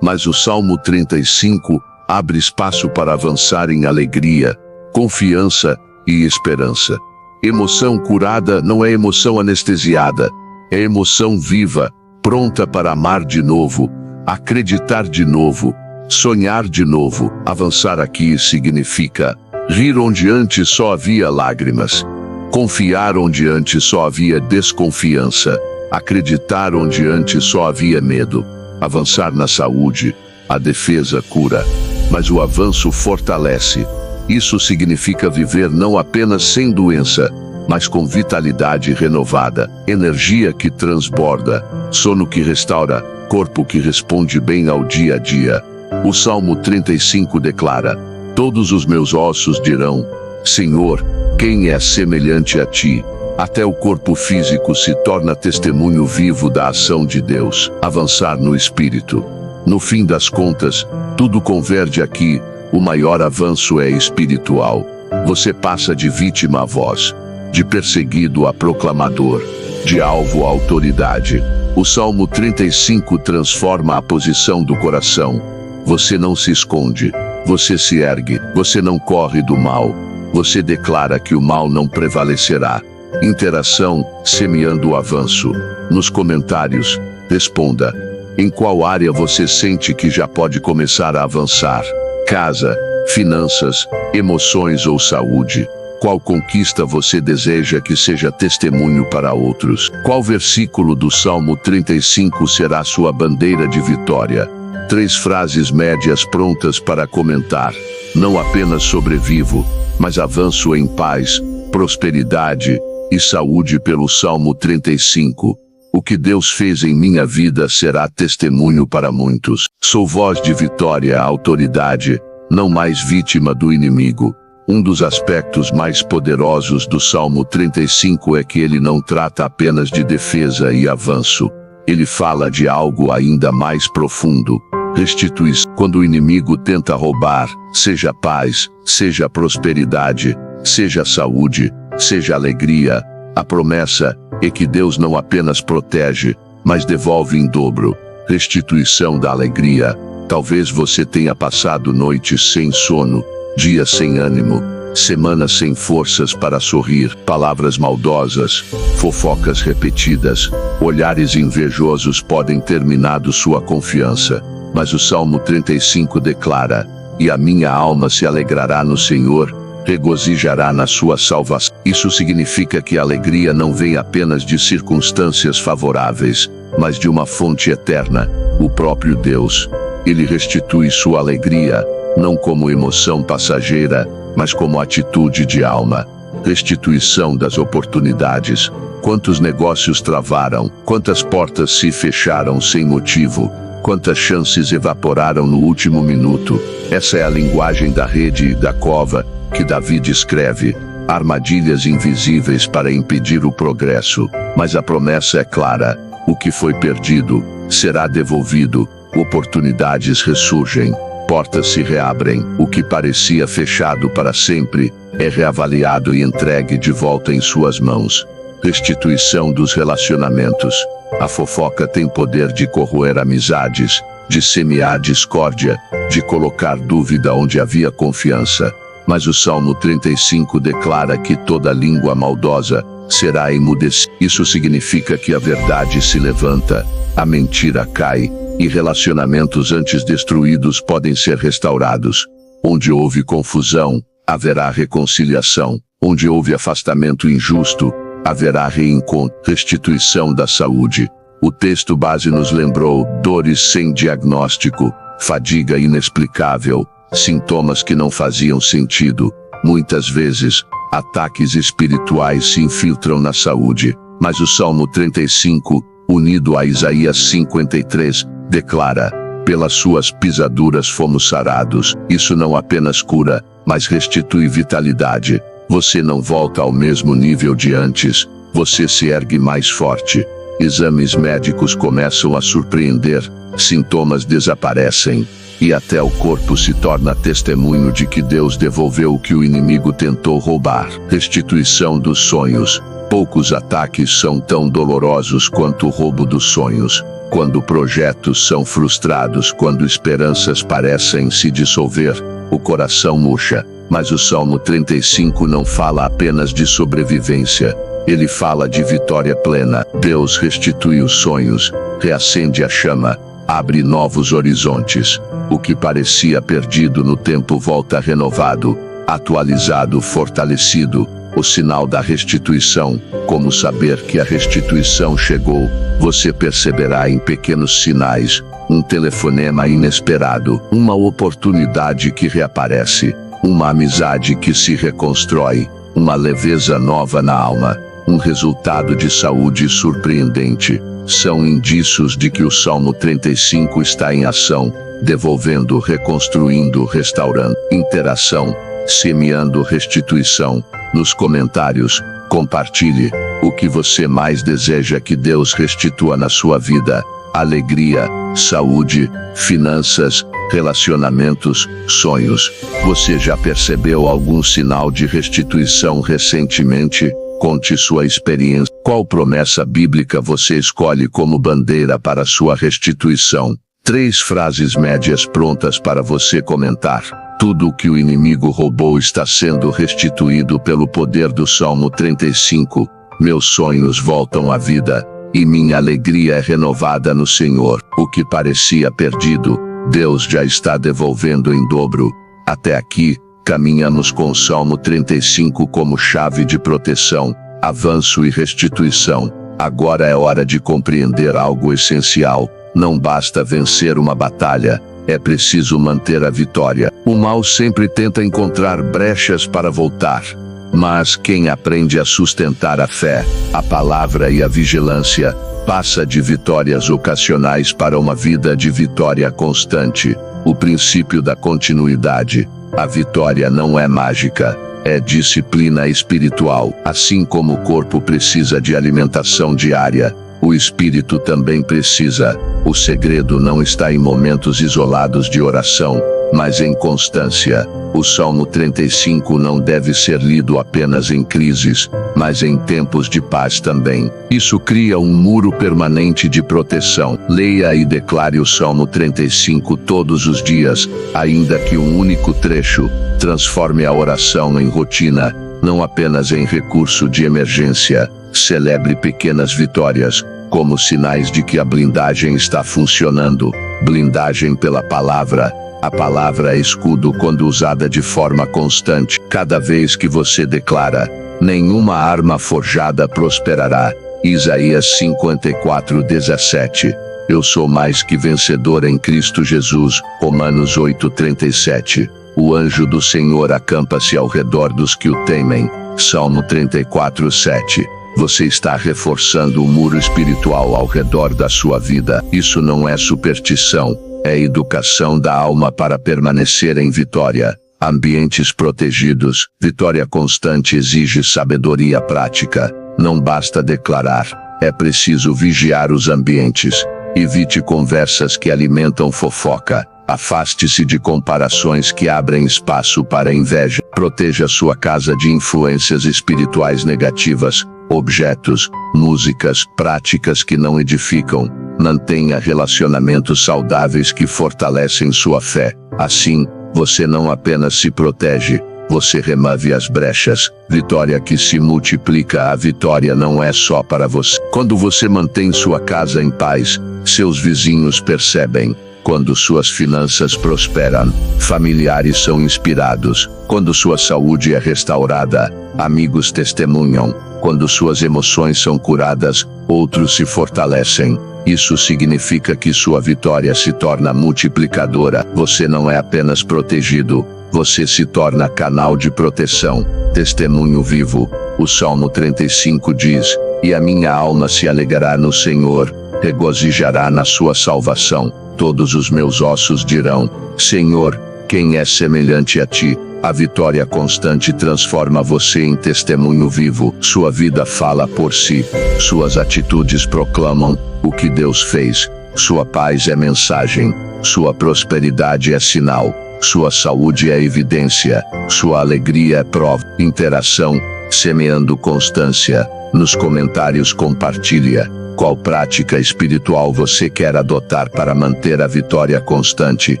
Speaker 1: Mas o Salmo 35 abre espaço para avançar em alegria, confiança e esperança. Emoção curada não é emoção anestesiada, é emoção viva, pronta para amar de novo, acreditar de novo, sonhar de novo. Avançar aqui significa rir onde antes só havia lágrimas, confiar onde antes só havia desconfiança, acreditar onde antes só havia medo, avançar na saúde, a defesa cura, mas o avanço fortalece. Isso significa viver não apenas sem doença, mas com vitalidade renovada, energia que transborda, sono que restaura, corpo que responde bem ao dia a dia. O Salmo 35 declara: todos os meus ossos dirão: Senhor, quem é semelhante a ti? Até o corpo físico se torna testemunho vivo da ação de Deus. Avançar no espírito. No fim das contas, tudo converge aqui. O maior avanço é espiritual. Você passa de vítima a voz, de perseguido a proclamador, de alvo a autoridade. O Salmo 35 transforma a posição do coração. Você não se esconde, você se ergue, você não corre do mal, você declara que o mal não prevalecerá. Interação, semeando o avanço. Nos comentários, responda: em qual área você sente que já pode começar a avançar? Casa, finanças, emoções ou saúde? Qual conquista você deseja que seja testemunho para outros? Qual versículo do Salmo 35 será sua bandeira de vitória? 3 frases médias prontas para comentar. Não apenas sobrevivo, mas avanço em paz, prosperidade e saúde pelo Salmo 35. O que Deus fez em minha vida será testemunho para muitos. Sou voz de vitória, autoridade, não mais vítima do inimigo. Um dos aspectos mais poderosos do Salmo 35 é que ele não trata apenas de defesa e avanço. Ele fala de algo ainda mais profundo. Restituição. Quando o inimigo tenta roubar, seja paz, seja prosperidade, seja saúde, seja alegria, a promessa é que Deus não apenas protege, mas devolve em dobro. Restituição da alegria. Talvez você tenha passado noites sem sono, dias sem ânimo, semanas sem forças para sorrir, palavras maldosas, fofocas repetidas, olhares invejosos podem ter minado sua confiança. Mas o Salmo 35 declara: e a minha alma se alegrará no Senhor, regozijará na sua salvação. Isso significa que a alegria não vem apenas de circunstâncias favoráveis, mas de uma fonte eterna, o próprio Deus. Ele restitui sua alegria, não como emoção passageira, mas como atitude de alma. Restituição das oportunidades. Quantos negócios travaram, quantas portas se fecharam sem motivo, quantas chances evaporaram no último minuto. Essa é a linguagem da rede e da cova, que Davi descreve. Armadilhas invisíveis para impedir o progresso. Mas a promessa é clara: o que foi perdido será devolvido. Oportunidades ressurgem, portas se reabrem. O que parecia fechado para sempre é reavaliado e entregue de volta em suas mãos. Restituição dos relacionamentos. A fofoca tem poder de corroer amizades, de semear discórdia, de colocar dúvida onde havia confiança. Mas o Salmo 35 declara que toda língua maldosa será emudecida. Isso significa que a verdade se levanta, a mentira cai, e relacionamentos antes destruídos podem ser restaurados. Onde houve confusão, haverá reconciliação. Onde houve afastamento injusto, haverá reencontro. Restituição da saúde. O texto base nos lembrou: dores sem diagnóstico, fadiga inexplicável, sintomas que não faziam sentido. Muitas vezes, ataques espirituais se infiltram na saúde. Mas o Salmo 35, unido a Isaías 53, declara: pelas suas pisaduras fomos sarados. Isso não apenas cura, mas restitui vitalidade. Você não volta ao mesmo nível de antes, você se ergue mais forte. Exames médicos começam a surpreender, sintomas desaparecem, e até o corpo se torna testemunho de que Deus devolveu o que o inimigo tentou roubar. Restituição dos sonhos. Poucos ataques são tão dolorosos quanto o roubo dos sonhos. Quando projetos são frustrados, quando esperanças parecem se dissolver, o coração murcha. Mas o Salmo 35 não fala apenas de sobrevivência. Ele fala de vitória plena. Deus restitui os sonhos, reacende a chama, abre novos horizontes. O que parecia perdido no tempo volta renovado, atualizado, fortalecido. O sinal da restituição. Como saber que a restituição chegou? Você perceberá em pequenos sinais: um telefonema inesperado, uma oportunidade que reaparece, uma amizade que se reconstrói, uma leveza nova na alma, um resultado de saúde surpreendente. São indícios de que o Salmo 35 está em ação, devolvendo, reconstruindo, restaurando. Interação. Semeando restituição. Nos comentários, compartilhe o que você mais deseja que Deus restitua na sua vida: alegria, saúde, finanças, relacionamentos, sonhos. Você já percebeu algum sinal de restituição recentemente? Conte sua experiência. Qual promessa bíblica você escolhe como bandeira para sua restituição? 3 frases médias prontas para você comentar. Tudo o que o inimigo roubou está sendo restituído pelo poder do Salmo 35. Meus sonhos voltam à vida, e minha alegria é renovada no Senhor. O que parecia perdido, Deus já está devolvendo em dobro. Até aqui, caminhamos com o Salmo 35 como chave de proteção, avanço e restituição. Agora é hora de compreender algo essencial: não basta vencer uma batalha, é preciso manter a vitória. O mal sempre tenta encontrar brechas para voltar. Mas quem aprende a sustentar a fé, a palavra e a vigilância, passa de vitórias ocasionais para uma vida de vitória constante. O princípio da continuidade. A vitória não é mágica, é disciplina espiritual. Assim como o corpo precisa de alimentação diária, o espírito também precisa. O segredo não está em momentos isolados de oração, mas em constância. O Salmo 35 não deve ser lido apenas em crises, mas em tempos de paz também. Isso cria um muro permanente de proteção. Leia e declare o Salmo 35 todos os dias, ainda que um único trecho. Transforme a oração em rotina, não apenas em recurso de emergência. Celebre pequenas vitórias, como sinais de que a blindagem está funcionando. Blindagem pela palavra. A palavra é escudo quando usada de forma constante. Cada vez que você declara: nenhuma arma forjada prosperará. Isaías 54:17. Eu sou mais que vencedor em Cristo Jesus. Romanos 8:37. O anjo do Senhor acampa-se ao redor dos que o temem. Salmo 34:7. Você está reforçando o muro espiritual ao redor da sua vida. Isso não é superstição, é educação da alma para permanecer em vitória. Ambientes protegidos. Vitória constante exige sabedoria prática. Não basta declarar, é preciso vigiar os ambientes. Evite conversas que alimentam fofoca. Afaste-se de comparações que abrem espaço para inveja. Proteja sua casa de influências espirituais negativas, objetos, músicas, práticas que não edificam. Mantenha relacionamentos saudáveis que fortalecem sua fé. Assim, você não apenas se protege, você remove as brechas. Vitória que se multiplica. A vitória não é só para você. Quando você mantém sua casa em paz, seus vizinhos percebem. Quando suas finanças prosperam, familiares são inspirados. Quando sua saúde é restaurada, amigos testemunham. Quando suas emoções são curadas, outros se fortalecem. Isso significa que sua vitória se torna multiplicadora. Você não é apenas protegido, você se torna canal de proteção, testemunho vivo. O Salmo 35 diz: e a minha alma se alegrará no Senhor, regozijará na sua salvação. Todos os meus ossos dirão: Senhor, quem é semelhante a ti? A vitória constante transforma você em testemunho vivo. Sua vida fala por si. Suas atitudes proclamam o que Deus fez. Sua paz é mensagem. Sua prosperidade é sinal. Sua saúde é evidência. Sua alegria é prova. Interação. Semeando constância. Nos comentários compartilha. Qual prática espiritual você quer adotar para manter a vitória constante?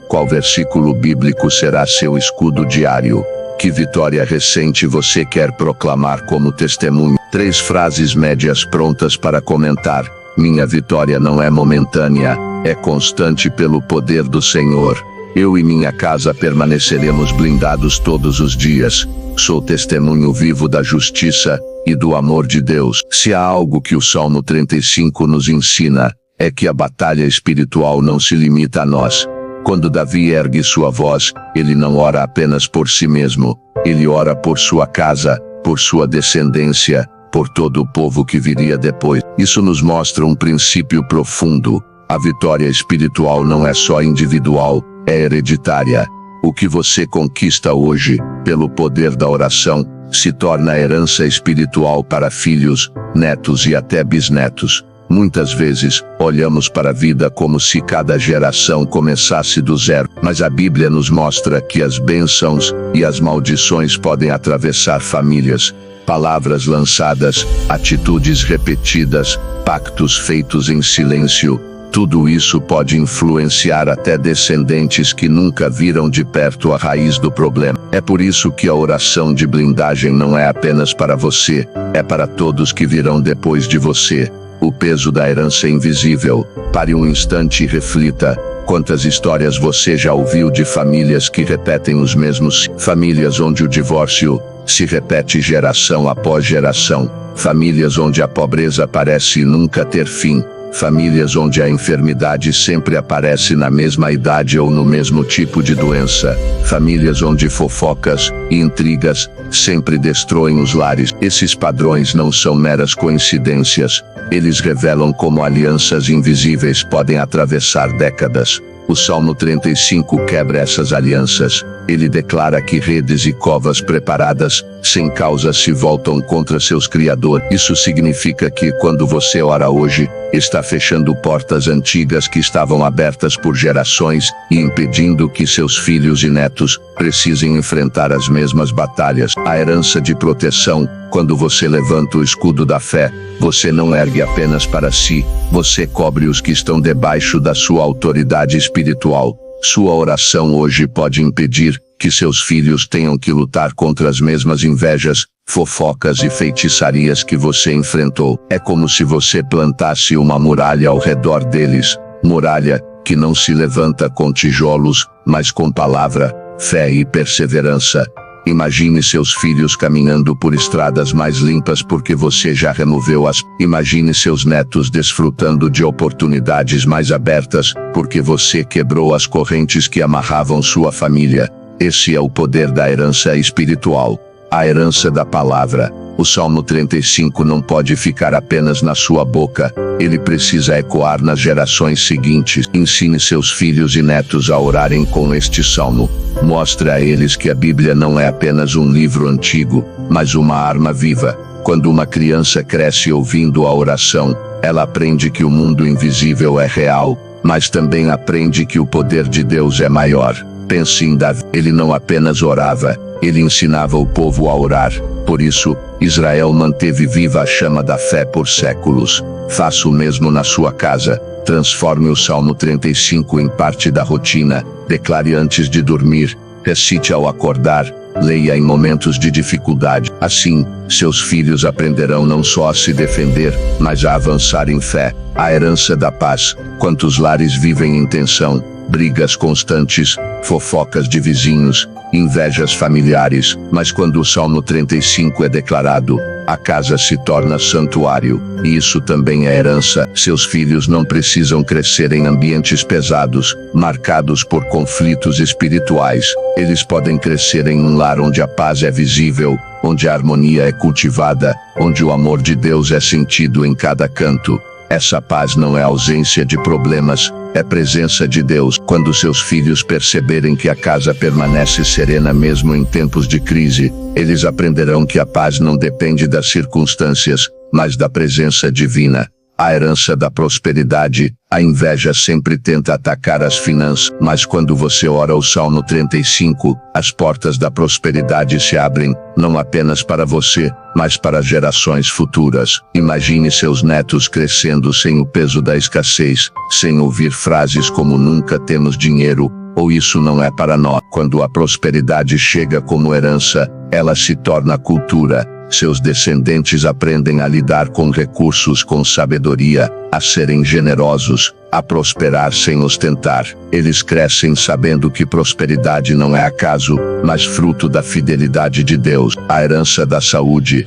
Speaker 1: Qual versículo bíblico será seu escudo diário? Que vitória recente você quer proclamar como testemunho? 3 frases médias prontas para comentar. Minha vitória não é momentânea, é constante pelo poder do Senhor. Eu e minha casa permaneceremos blindados todos os dias. Sou testemunho vivo da justiça e do amor de Deus. Se há algo que o Salmo 35 nos ensina, é que a batalha espiritual não se limita a nós. Quando Davi ergue sua voz, ele não ora apenas por si mesmo, ele ora por sua casa, por sua descendência, por todo o povo que viria depois. Isso nos mostra um princípio profundo. A vitória espiritual não é só individual, é hereditária. O que você conquista hoje, pelo poder da oração, se torna herança espiritual para filhos, netos e até bisnetos. Muitas vezes, olhamos para a vida como se cada geração começasse do zero, mas a Bíblia nos mostra que as bênçãos e as maldições podem atravessar famílias. Palavras lançadas, atitudes repetidas, pactos feitos em silêncio, tudo isso pode influenciar até descendentes que nunca viram de perto a raiz do problema. É por isso que a oração de blindagem não é apenas para você, é para todos que virão depois de você. O peso da herança invisível. Pare um instante e reflita. Quantas histórias você já ouviu de famílias que repetem os mesmos? Famílias onde o divórcio se repete geração após geração. Famílias onde a pobreza parece nunca ter fim. Famílias onde a enfermidade sempre aparece na mesma idade ou no mesmo tipo de doença. Famílias onde fofocas e intrigas sempre destroem os lares. Esses padrões não são meras coincidências. Eles revelam como alianças invisíveis podem atravessar décadas. O Salmo 35 quebra essas alianças. Ele declara que redes e covas preparadas, sem causa, se voltam contra seus criadores. Isso significa que, quando você ora hoje, está fechando portas antigas que estavam abertas por gerações e impedindo que seus filhos e netos precisem enfrentar as mesmas batalhas. A herança de proteção. Quando você levanta o escudo da fé, você não ergue apenas para si, você cobre os que estão debaixo da sua autoridade espiritual. Sua oração hoje pode impedir que seus filhos tenham que lutar contra as mesmas invejas, fofocas e feitiçarias que você enfrentou. É como se você plantasse uma muralha ao redor deles, muralha que não se levanta com tijolos, mas com palavra, fé e perseverança. Imagine seus filhos caminhando por estradas mais limpas porque você já removeu as. Imagine seus netos desfrutando de oportunidades mais abertas porque você quebrou as correntes que amarravam sua família. Esse é o poder da herança espiritual, a herança da palavra. O Salmo 35 não pode ficar apenas na sua boca, ele precisa ecoar nas gerações seguintes. Ensine seus filhos e netos a orarem com este salmo. Mostre a eles que a Bíblia não é apenas um livro antigo, mas uma arma viva. Quando uma criança cresce ouvindo a oração, ela aprende que o mundo invisível é real, mas também aprende que o poder de Deus é maior. Pense em Davi. Ele não apenas orava, ele ensinava o povo a orar. Por isso, Israel manteve viva a chama da fé por séculos. Faça o mesmo na sua casa. Transforme o Salmo 35 em parte da rotina. Declare antes de dormir. Recite ao acordar. Leia em momentos de dificuldade. Assim, seus filhos aprenderão não só a se defender, mas a avançar em fé. A herança da paz. Quantos lares vivem em tensão, brigas constantes, fofocas de vizinhos, invejas familiares, mas quando o Salmo 35 é declarado, a casa se torna santuário, e isso também é herança. Seus filhos não precisam crescer em ambientes pesados, marcados por conflitos espirituais. Eles podem crescer em um lar onde a paz é visível, onde a harmonia é cultivada, onde o amor de Deus é sentido em cada canto. Essa paz não é ausência de problemas, é presença de Deus. Quando seus filhos perceberem que a casa permanece serena mesmo em tempos de crise, eles aprenderão que a paz não depende das circunstâncias, mas da presença divina. A herança da prosperidade. A inveja sempre tenta atacar as finanças, mas quando você ora o Salmo 35, as portas da prosperidade se abrem, não apenas para você, mas para gerações futuras. Imagine seus netos crescendo sem o peso da escassez, sem ouvir frases como nunca temos dinheiro, ou isso não é para nós. Quando a prosperidade chega como herança, ela se torna cultura. Seus descendentes aprendem a lidar com recursos com sabedoria, a serem generosos, a prosperar sem ostentar. Eles crescem sabendo que prosperidade não é acaso, mas fruto da fidelidade de Deus. A herança da saúde.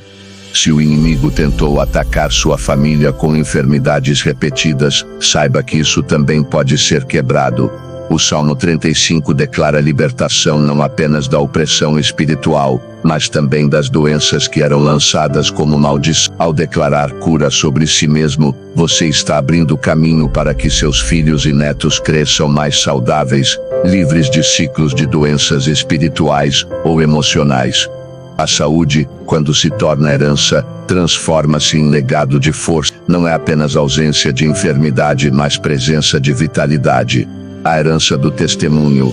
Speaker 1: Se o inimigo tentou atacar sua família com enfermidades repetidas, saiba que isso também pode ser quebrado. O Salmo 35 declara libertação não apenas da opressão espiritual, mas também das doenças que eram lançadas como maldição. Ao declarar cura sobre si mesmo, você está abrindo caminho para que seus filhos e netos cresçam mais saudáveis, livres de ciclos de doenças espirituais ou emocionais. A saúde, quando se torna herança, transforma-se em legado de força. Não é apenas ausência de enfermidade, mas presença de vitalidade. A herança do testemunho.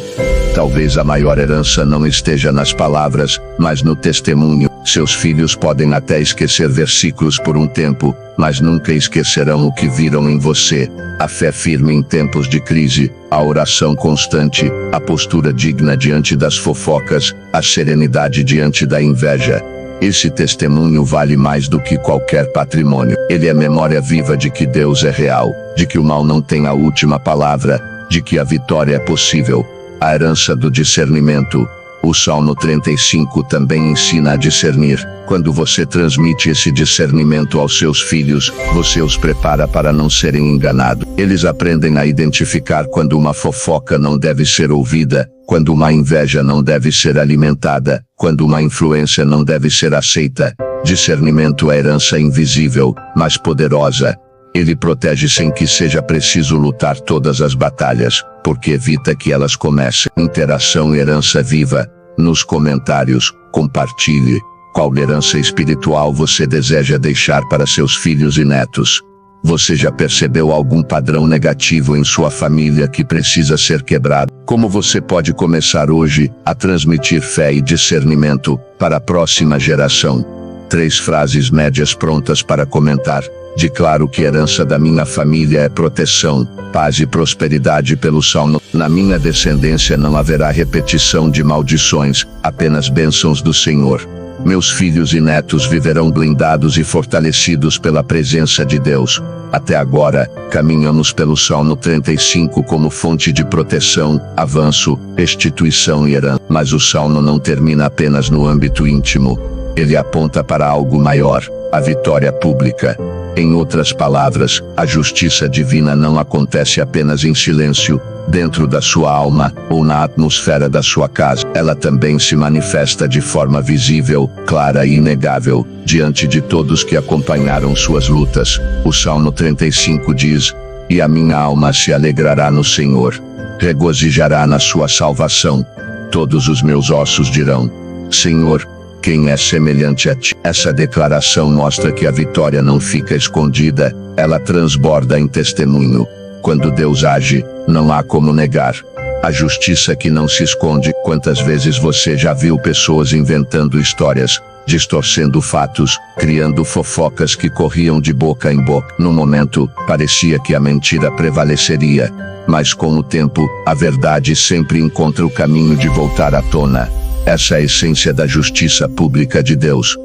Speaker 1: Talvez a maior herança não esteja nas palavras, mas no testemunho. Seus filhos podem até esquecer versículos por um tempo, mas nunca esquecerão o que viram em você. A fé firme em tempos de crise, a oração constante, a postura digna diante das fofocas, a serenidade diante da inveja. Esse testemunho vale mais do que qualquer patrimônio. Ele é memória viva de que Deus é real, de que o mal não tem a última palavra, de que a vitória é possível. A herança do discernimento. O Salmo 35 também ensina a discernir. Quando você transmite esse discernimento aos seus filhos, você os prepara para não serem enganados. Eles aprendem a identificar quando uma fofoca não deve ser ouvida, quando uma inveja não deve ser alimentada, quando uma influência não deve ser aceita. Discernimento é herança invisível, mas poderosa. Ele protege sem que seja preciso lutar todas as batalhas, porque evita que elas comecem. Interação e herança viva. Nos comentários, compartilhe. Qual herança espiritual você deseja deixar para seus filhos e netos? Você já percebeu algum padrão negativo em sua família que precisa ser quebrado? Como você pode começar hoje a transmitir fé e discernimento para a próxima geração? 3 frases médias prontas para comentar. Declaro que a herança da minha família é proteção, paz e prosperidade pelo Salmo. Na minha descendência não haverá repetição de maldições, apenas bênçãos do Senhor. Meus filhos e netos viverão blindados e fortalecidos pela presença de Deus. Até agora, caminhamos pelo Salmo 35 como fonte de proteção, avanço, restituição e herança. Mas o Salmo não termina apenas no âmbito íntimo. Ele aponta para algo maior, a vitória pública. Em outras palavras, a justiça divina não acontece apenas em silêncio, dentro da sua alma, ou na atmosfera da sua casa. Ela também se manifesta de forma visível, clara e inegável, diante de todos que acompanharam suas lutas. O Salmo 35 diz: "E a minha alma se alegrará no Senhor, regozijará na sua salvação. Todos os meus ossos dirão: Senhor, quem é semelhante a ti?" Essa declaração mostra que a vitória não fica escondida, ela transborda em testemunho. Quando Deus age, não há como negar. A justiça que não se esconde. Quantas vezes você já viu pessoas inventando histórias, distorcendo fatos, criando fofocas que corriam de boca em boca? No momento, parecia que a mentira prevaleceria. Mas com o tempo, a verdade sempre encontra o caminho de voltar à tona. Essa é a essência da justiça pública de Deus.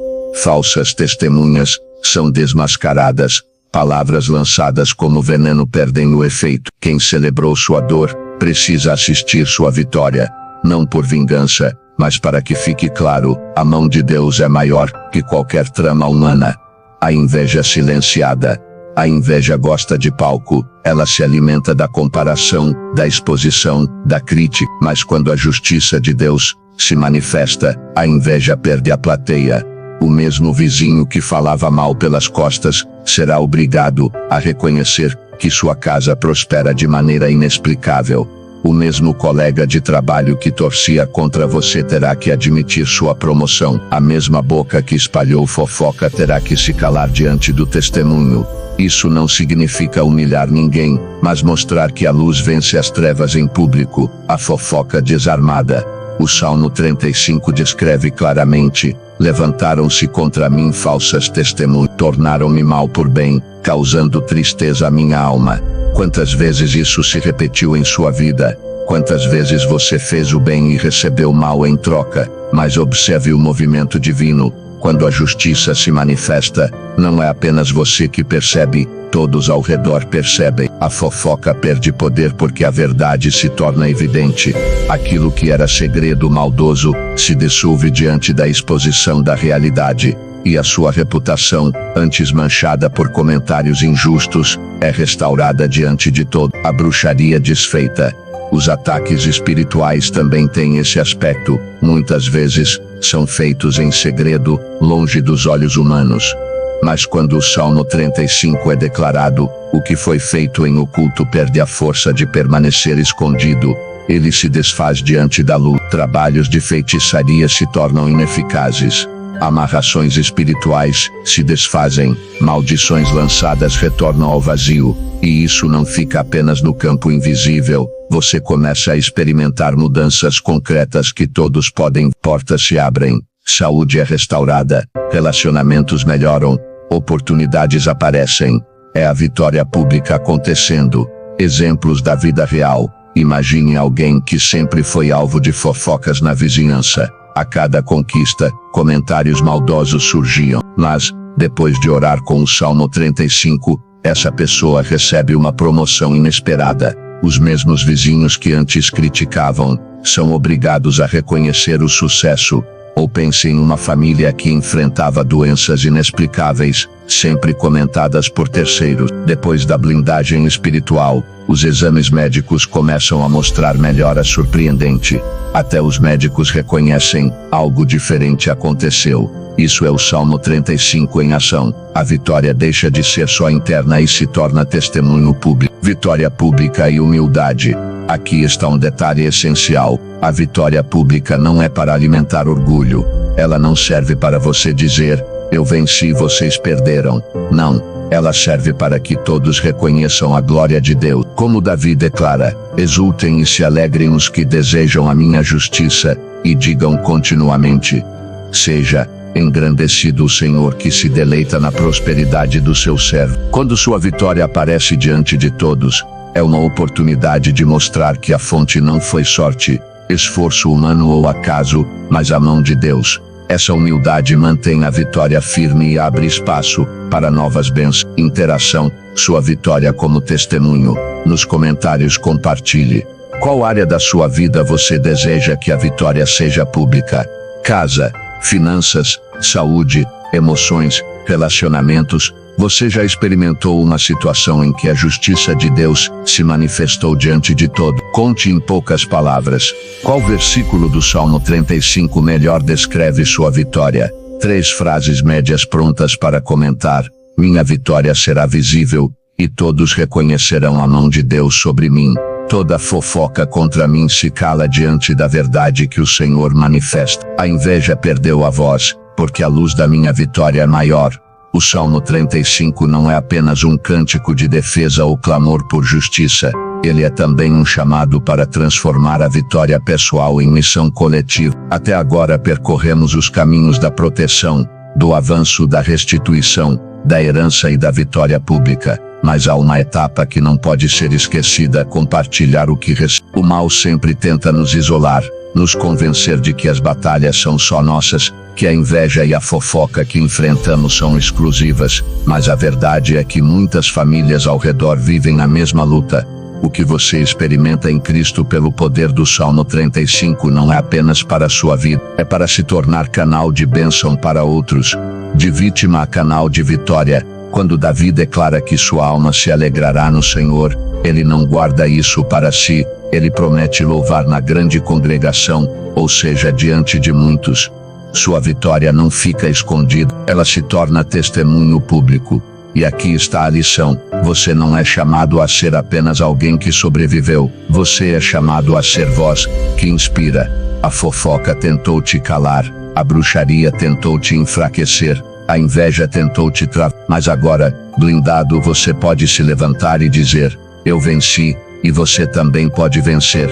Speaker 1: Falsas testemunhas são desmascaradas. Palavras lançadas como veneno perdem o efeito. Quem celebrou sua dor, precisa assistir sua vitória. Não por vingança, mas para que fique claro, a mão de Deus é maior que qualquer trama humana. A inveja silenciada. A inveja gosta de palco, ela se alimenta da comparação, da exposição, da crítica. Mas quando a justiça de Deus se manifesta, a inveja perde a plateia. O mesmo vizinho que falava mal pelas costas, será obrigado a reconhecer que sua casa prospera de maneira inexplicável. O mesmo colega de trabalho que torcia contra você terá que admitir sua promoção. A mesma boca que espalhou fofoca terá que se calar diante do testemunho. Isso não significa humilhar ninguém, mas mostrar que a luz vence as trevas em público, a fofoca desarmada. O Salmo 35 descreve claramente: levantaram-se contra mim falsas testemunhas, tornaram-me mal por bem, causando tristeza à minha alma. Quantas vezes isso se repetiu em sua vida? Quantas vezes você fez o bem e recebeu mal em troca? Mas observe o movimento divino. Quando a justiça se manifesta, não é apenas você que percebe, todos ao redor percebem. A fofoca perde poder porque a verdade se torna evidente. Aquilo que era segredo maldoso se dissolve diante da exposição da realidade. E a sua reputação, antes manchada por comentários injustos, é restaurada diante de todo. A bruxaria desfeita. Os ataques espirituais também têm esse aspecto. Muitas vezes, são feitos em segredo, longe dos olhos humanos. Mas quando o Salmo 35 é declarado, o que foi feito em oculto perde a força de permanecer escondido. Ele se desfaz diante da luz. Trabalhos de feitiçaria se tornam ineficazes. Amarrações espirituais se desfazem, maldições lançadas retornam ao vazio, e isso não fica apenas no campo invisível, você começa a experimentar mudanças concretas que todos podem. Portas se abrem, saúde é restaurada, relacionamentos melhoram, oportunidades aparecem. É a vitória pública acontecendo. Exemplos da vida real. Imagine alguém que sempre foi alvo de fofocas na vizinhança. A cada conquista, comentários maldosos surgiam. Mas, depois de orar com o Salmo 35, essa pessoa recebe uma promoção inesperada. Os mesmos vizinhos que antes criticavam, são obrigados a reconhecer o sucesso. Ou pense em uma família que enfrentava doenças inexplicáveis, sempre comentadas por terceiros. Depois da blindagem espiritual, os exames médicos começam a mostrar melhora surpreendente. Até os médicos reconhecem, algo diferente aconteceu. Isso é o Salmo 35 em ação. A vitória deixa de ser só interna e se torna testemunho público. Vitória pública e humildade. Aqui está um detalhe essencial. A vitória pública não é para alimentar orgulho. Ela não serve para você dizer, eu venci e vocês perderam. Não. Ela serve para que todos reconheçam a glória de Deus. Como Davi declara, exultem e se alegrem os que desejam a minha justiça, e digam continuamente, seja engrandecido o Senhor que se deleita na prosperidade do seu servo. Quando sua vitória aparece diante de todos, é uma oportunidade de mostrar que a fonte não foi sorte, esforço humano ou acaso, mas a mão de Deus. Essa humildade mantém a vitória firme e abre espaço para novas bênçãos. Interação, sua vitória como testemunho. Nos comentários compartilhe. Qual área da sua vida você deseja que a vitória seja pública? Casa, finanças, saúde, emoções, relacionamentos. Você já experimentou uma situação em que a justiça de Deus se manifestou diante de todo? Conte em poucas palavras. Qual versículo do Salmo 35 melhor descreve sua vitória? 3 frases médias prontas para comentar. Minha vitória será visível, e todos reconhecerão a mão de Deus sobre mim. Toda fofoca contra mim se cala diante da verdade que o Senhor manifesta. A inveja perdeu a voz, porque a luz da minha vitória é maior. O Salmo 35 não é apenas um cântico de defesa ou clamor por justiça, ele é também um chamado para transformar a vitória pessoal em missão coletiva. Até agora percorremos os caminhos da proteção, do avanço, da restituição, da herança e da vitória pública. Mas há uma etapa que não pode ser esquecida: compartilhar o que recebemos. O mal sempre tenta nos isolar, nos convencer de que as batalhas são só nossas, que a inveja e a fofoca que enfrentamos são exclusivas, mas a verdade é que muitas famílias ao redor vivem a mesma luta. O que você experimenta em Cristo pelo poder do Salmo 35 não é apenas para a sua vida, é para se tornar canal de bênção para outros, de vítima a canal de vitória. Quando Davi declara que sua alma se alegrará no Senhor, ele não guarda isso para si, ele promete louvar na grande congregação, ou seja, diante de muitos. Sua vitória não fica escondida, ela se torna testemunho público. E aqui está a lição: você não é chamado a ser apenas alguém que sobreviveu, você é chamado a ser voz que inspira. A fofoca tentou te calar, a bruxaria tentou te enfraquecer, a inveja tentou te travar, mas agora, blindado, você pode se levantar e dizer: eu venci, e você também pode vencer.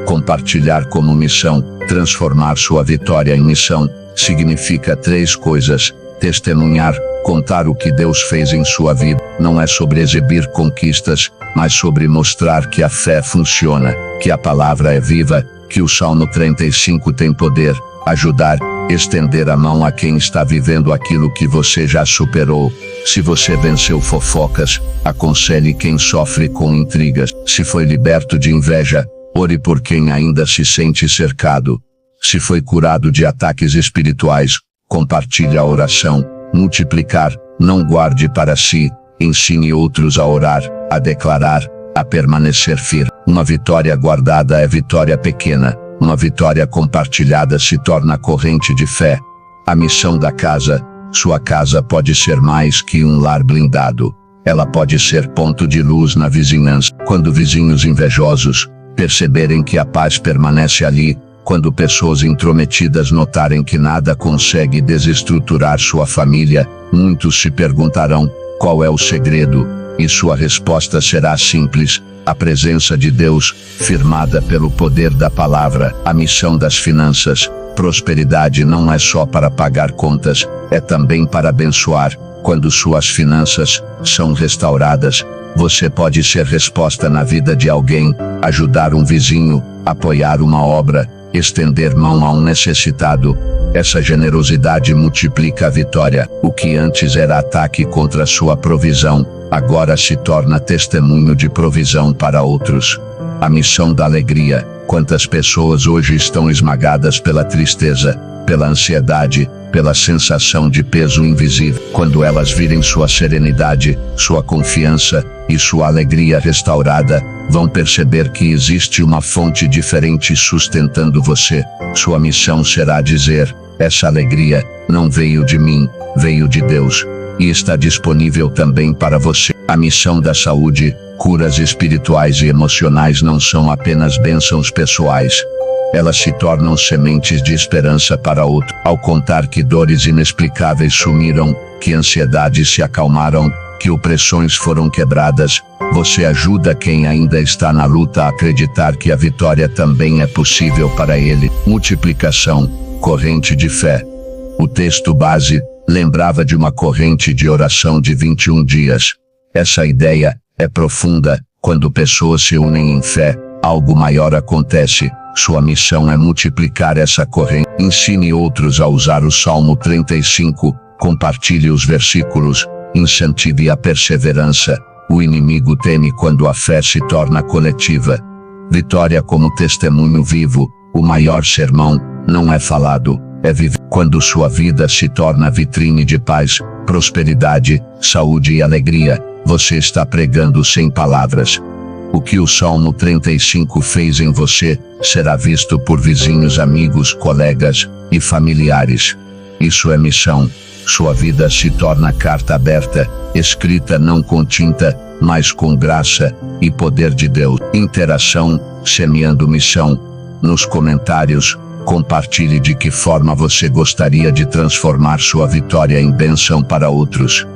Speaker 1: Compartilhar como missão, transformar sua vitória em missão, significa 3 coisas: testemunhar, contar o que Deus fez em sua vida. Não é sobre exibir conquistas, mas sobre mostrar que a fé funciona, que a palavra é viva, que o Salmo 35 tem poder. Ajudar, Estender a mão a quem está vivendo aquilo que você já superou. Se você venceu fofocas, aconselhe quem sofre com intrigas. Se foi liberto de inveja, ore por quem ainda se sente cercado. Se foi curado de ataques espirituais, compartilhe a oração. Multiplicar, não guarde para si. Ensine outros a orar, a declarar, a permanecer firme. Uma vitória guardada é vitória pequena. Uma vitória compartilhada se torna corrente de fé. A missão da casa. Sua casa pode ser mais que um lar blindado. Ela pode ser ponto de luz na vizinhança. Quando vizinhos invejosos perceberem que a paz permanece ali, quando pessoas intrometidas notarem que nada consegue desestruturar sua família, muitos se perguntarão: qual é o segredo? E sua resposta será simples: a presença de Deus, firmada pelo poder da palavra. A missão das finanças. Prosperidade não é só para pagar contas, é também para abençoar. Quando suas finanças são restauradas, você pode ser resposta na vida de alguém, ajudar um vizinho, apoiar uma obra, estender mão a um necessitado. Essa generosidade multiplica a vitória. O que antes era ataque contra sua provisão, agora se torna testemunho de provisão para outros. A missão da alegria. Quantas pessoas hoje estão esmagadas pela tristeza, pela ansiedade, pela sensação de peso invisível? Quando elas virem sua serenidade, sua confiança e sua alegria restaurada, vão perceber que existe uma fonte diferente sustentando você. Sua missão será dizer: essa alegria não veio de mim, veio de Deus. E está disponível também para você. A missão da saúde. Curas espirituais e emocionais não são apenas bênçãos pessoais. Elas se tornam sementes de esperança para outro. Ao contar que dores inexplicáveis sumiram, que ansiedades se acalmaram, que opressões foram quebradas, você ajuda quem ainda está na luta a acreditar que a vitória também é possível para ele. Multiplicação. Corrente de fé. O texto base lembrava de uma corrente de oração de 21 dias. Essa ideia é profunda. Quando pessoas se unem em fé, algo maior acontece. Sua missão é multiplicar essa corrente. Ensine outros a usar o Salmo 35, compartilhe os versículos, incentive a perseverança. O inimigo teme quando a fé se torna coletiva. Vitória como testemunho vivo. O maior sermão não é falado, é vivido. Quando sua vida se torna vitrine de paz, prosperidade, saúde e alegria, você está pregando sem palavras. O que o Salmo 35 fez em você, será visto por vizinhos, amigos, colegas e familiares. Isso é missão. Sua vida se torna carta aberta, escrita não com tinta, mas com graça e poder de Deus. Interação, semeando missão. Nos comentários, compartilhe de que forma você gostaria de transformar sua vitória em bênção para outros.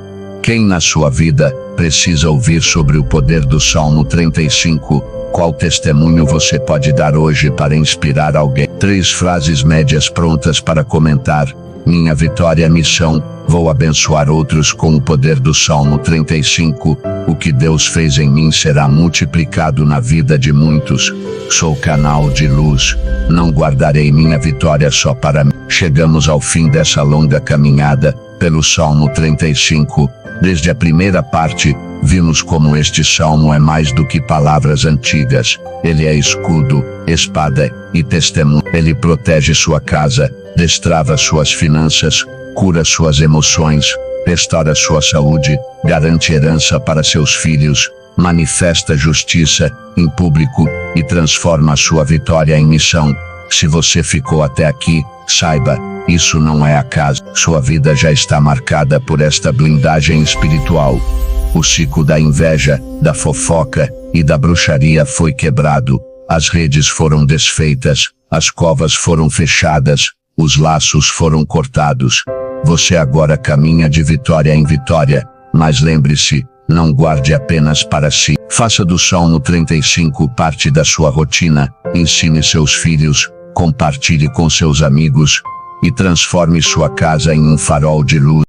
Speaker 1: Quem na sua vida precisa ouvir sobre o poder do Salmo 35? Qual testemunho você pode dar hoje para inspirar alguém? 3 frases médias prontas para comentar. Minha vitória é missão. Vou abençoar outros com o poder do Salmo 35. O que Deus fez em mim será multiplicado na vida de muitos. Sou canal de luz. Não guardarei minha vitória só para mim. Chegamos ao fim dessa longa caminhada pelo Salmo 35. Desde a primeira parte, vimos como este salmo é mais do que palavras antigas. Ele é escudo, espada e testemunho. Ele protege sua casa, destrava suas finanças, cura suas emoções, restaura sua saúde, garante herança para seus filhos, manifesta justiça em público e transforma sua vitória em missão. Se você ficou até aqui, saiba, isso não é acaso. Sua vida já está marcada por esta blindagem espiritual. O ciclo da inveja, da fofoca e da bruxaria foi quebrado. As redes foram desfeitas, as covas foram fechadas, os laços foram cortados. Você agora caminha de vitória em vitória, mas lembre-se, não guarde apenas para si. Faça do Salmo 35 parte da sua rotina, ensine seus filhos, compartilhe com seus amigos e transforme sua casa em um farol de luz.